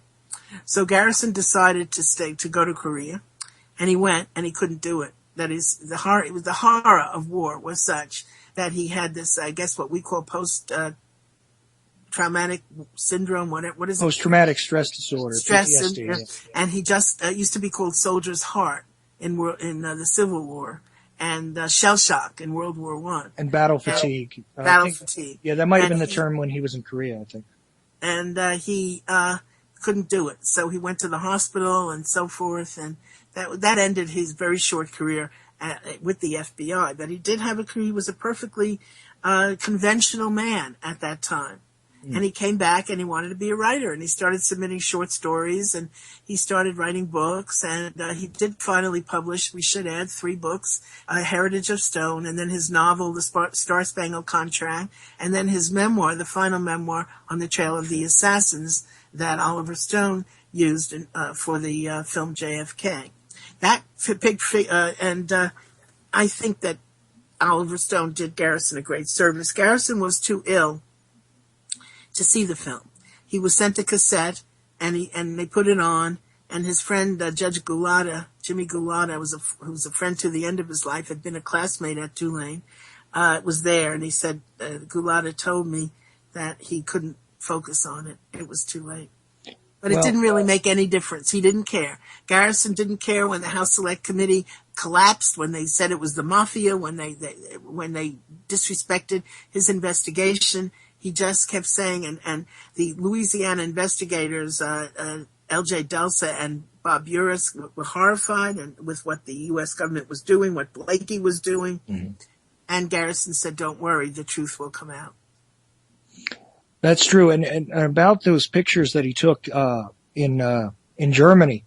So Garrison decided to go to Korea, and he went, and he couldn't do it. That is, the horror of war was such that he had this, I guess, what we call post-traumatic syndrome. What is it? Post-traumatic stress disorder. Stress PTSD, syndrome. yeah. And he just used to be called soldier's heart in the Civil War, and shell shock in World War One. And battle fatigue. Fatigue. Yeah, that might have been the term when he was in Korea, I think. And he couldn't do it, so he went to the hospital and so forth, and that ended his very short career with the FBI. But he did have a career. He was a perfectly conventional man at that time. And he came back and he wanted to be a writer, and he started submitting short stories, and he started writing books, and he did finally publish, we should add, 3 books, Heritage of Stone, and then his novel, The Star-Spangled Contract, and then his memoir, the final memoir, On the Trail of the Assassins, that Oliver Stone used for the film JFK. That I think that Oliver Stone did Garrison a great service. Garrison was too ill to see the film. He was sent a cassette, and they put it on. And his friend Judge Gulata, Jimmy Gulata, who was a friend to the end of his life, had been a classmate at Tulane, was there, and he said Gulata told me that he couldn't focus on it. It was too late. But it didn't really make any difference. He didn't care. Garrison didn't care when the House Select Committee collapsed, when they said it was the mafia, when they disrespected his investigation. He just kept saying, and the Louisiana investigators, L.J. Delsa and Bob Uris, were horrified with what the U.S. government was doing, what Blakey was doing. Mm-hmm. And Garrison said, "Don't worry, the truth will come out." That's true. And about those pictures that he took in Germany,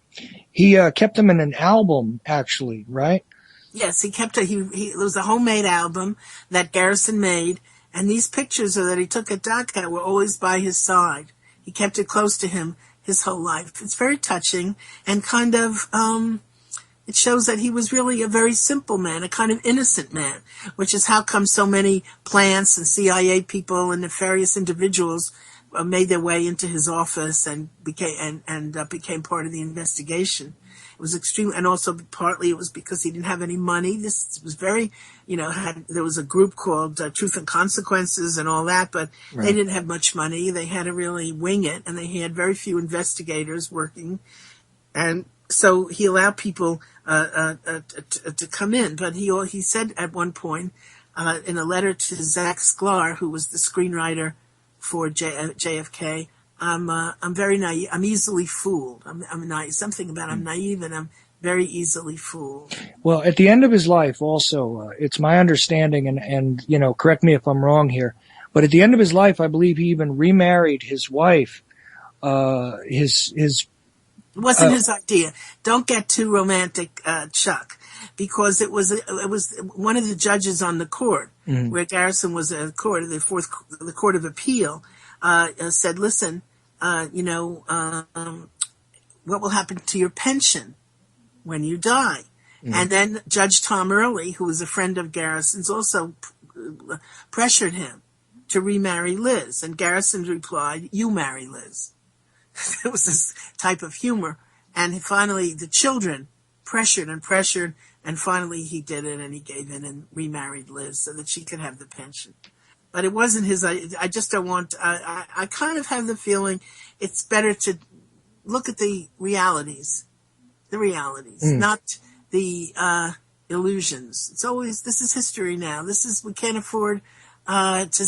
he kept them in an album, actually, right? Yes, he kept it. It was a homemade album that Garrison made. And these pictures that he took at Dachau were always by his side. He kept it close to him his whole life. It's very touching and kind of, it shows that he was really a very simple man, a kind of innocent man, which is how come so many plants and CIA people and nefarious individuals made their way into his office and became part of the investigation. It was extreme, and also partly it was because he didn't have any money. This was very, there was a group called Truth and Consequences and all that, but They didn't have much money. They had to really wing it, and they had very few investigators working, and so he allowed people to come in. But he said at one point in a letter to Zach Sklar, who was the screenwriter for JFK. I'm very naive. I'm easily fooled. I'm naive. Something about I'm naive and I'm very easily fooled. Well, at the end of his life, also, it's my understanding, and correct me if I'm wrong here, but at the end of his life, I believe he even remarried his wife. It wasn't his idea. Don't get too romantic, Chuck, because it was one of the judges on the court where Garrison was a court, the Court of Appeal, said, "Listen, what will happen to your pension when you die?" And then Judge Tom Early, who was a friend of Garrison's, also pressured him to remarry Liz. And Garrison replied, "You marry Liz." It was this type of humor. And finally, the children pressured, and finally he did it, and he gave in and remarried Liz so that she could have the pension. But it wasn't his. I just don't want. I kind of have the feeling it's better to look at the realities, not the illusions. It's always, this is history now. We can't afford to.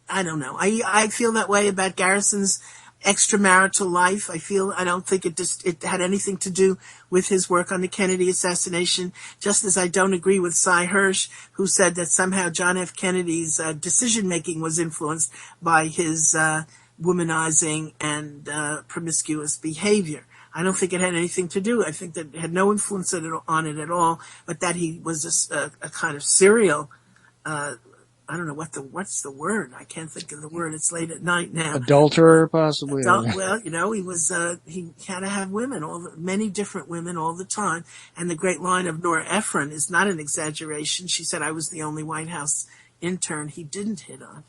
I don't know. I feel that way about Garrison's extramarital life. I don't think it had anything to do with his work on the Kennedy assassination, just as I don't agree with Cy Hirsch, who said that somehow John F. Kennedy's decision-making was influenced by his womanizing and promiscuous behavior. I don't think it had anything to do. I think that it had no influence on it at all, but that he was a kind of serial, I don't know what's the word. I can't think of the word. It's late at night now. Adulterer, possibly. Well, he was he had to have many different women all the time. And the great line of Nora Ephron is not an exaggeration. She said, "I was the only White House intern he didn't hit on."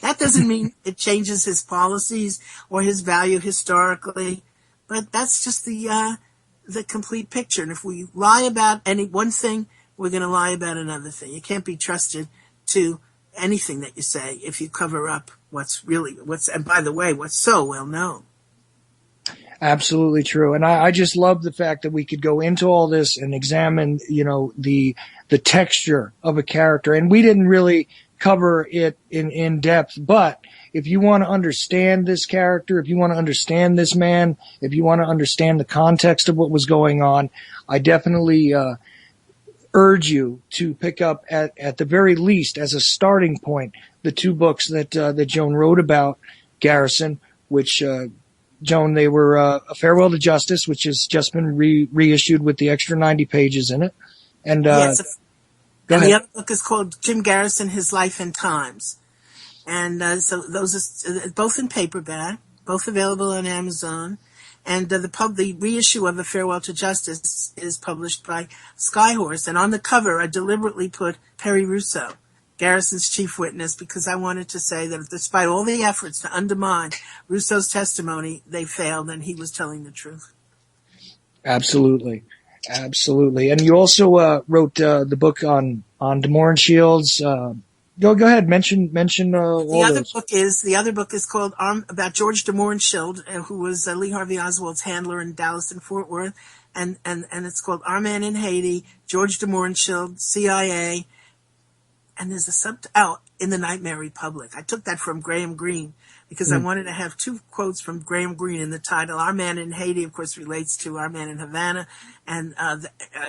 That doesn't mean it changes his policies or his value historically, but that's just the complete picture. And if we lie about any one thing, we're going to lie about another thing. You can't be trusted to anything that you say if you cover up and by the way, what's so well known. Absolutely true. And I just love the fact that we could go into all this and examine, the texture of a character. And we didn't really cover it in depth, but if you want to understand this character, if you want to understand this man, if you want to understand the context of what was going on, I definitely, urge you to pick up at the very least as a starting point the two books that Joan wrote about Garrison, which Joan, they were A Farewell to Justice, which has just been reissued with the extra 90 pages in it, and yes, and the other book is called Jim Garrison: His Life and Times, and so those are both in paperback, both available on Amazon. And the reissue of A Farewell to Justice is published by Skyhorse. And on the cover, I deliberately put Perry Russo, Garrison's chief witness, because I wanted to say that despite all the efforts to undermine Russo's testimony, they failed, and he was telling the truth. Absolutely. And you also wrote the book on DeMoore and Shields. Go ahead. Mention all those. The other book is called about George DeMoore and Shield, who was Lee Harvey Oswald's handler in Dallas and Fort Worth, and it's called Our Man in Haiti, George DeMoore and Shield, CIA, and there's a In the Nightmare Republic. I took that from Graham Greene because I wanted to have two quotes from Graham Greene in the title. Our Man in Haiti, of course, relates to Our Man in Havana, and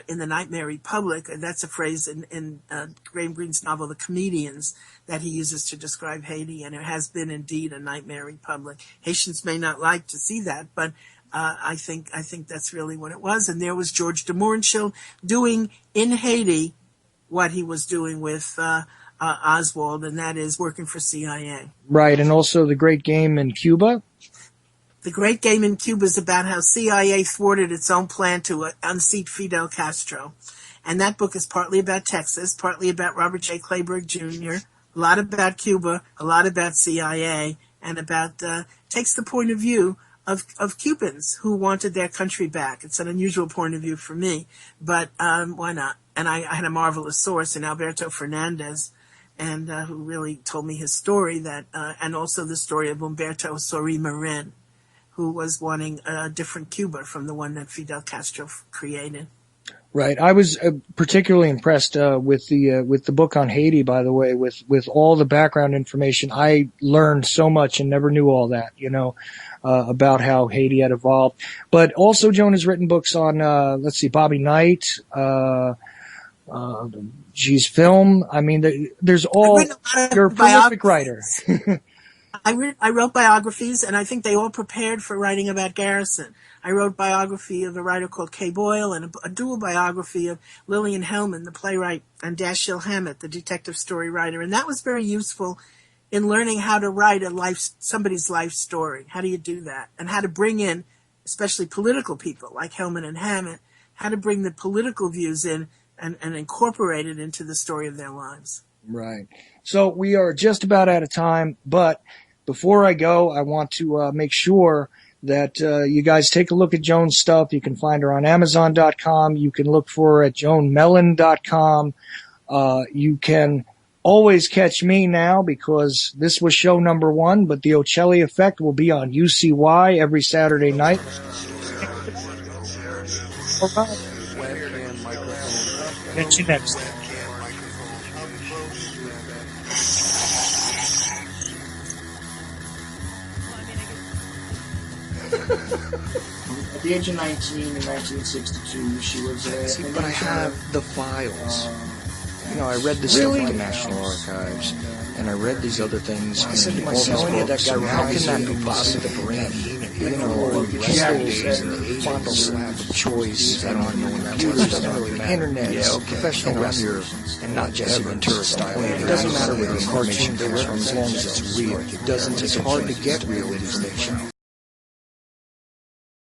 in the Nightmare Republic, that's a phrase in Graham Greene's novel, The Comedians, that he uses to describe Haiti, and it has been indeed a nightmare republic. Haitians may not like to see that, but I think that's really what it was. And there was George DeMoore and Shield doing in Haiti what he was doing with Oswald, and that is working for CIA. Right, and also The Great Game in Cuba. The Great Game in Cuba is about how CIA thwarted its own plan to unseat Fidel Castro. And that book is partly about Texas, partly about Robert J. Clayburgh Jr., a lot about Cuba, a lot about CIA, and takes the point of view of Cubans who wanted their country back. It's an unusual point of view for me, but why not? And I had a marvelous source in Alberto Fernandez, and who really told me his story, and also the story of Humberto Sori Marin, who was wanting a different Cuba from the one that Fidel Castro created. Right. I was particularly impressed with the book on Haiti, by the way, with all the background information. I learned so much and never knew all that, about how Haiti had evolved. But also Joan has written books on, Bobby Knight, film. I mean, there's all, you're a prolific writer. I wrote biographies, and I think they all prepared for writing about Garrison. I wrote biography of a writer called Kay Boyle, and a dual biography of Lillian Hellman, the playwright, and Dashiell Hammett, the detective story writer. And that was very useful in learning how to write somebody's life story. How do you do that? And how to bring in, especially political people like Hellman and Hammett, how to bring the political views in and incorporate it into the story of their lives. Right. So we are just about out of time, but before I go, I want to make sure that you guys take a look at Joan's stuff. You can find her on Amazon.com. You can look for her at JoanMellen.com. You can always catch me now because this was show number 1, but the Ochelli Effect will be on UCY every Saturday night. All right. Catch you next time. At the age of 19 in 1962, she was a... See, but I have the files. I read this stuff at the National Archives, and I read these other things. I said to myself, that guy, how can that be possible? Days and the final slap of choice, I don't know when that was. Internet, professional wrestlers, and not Jesse Ventura style. It doesn't matter where the cartoon comes from as long as it's real. It's hard to get real these days.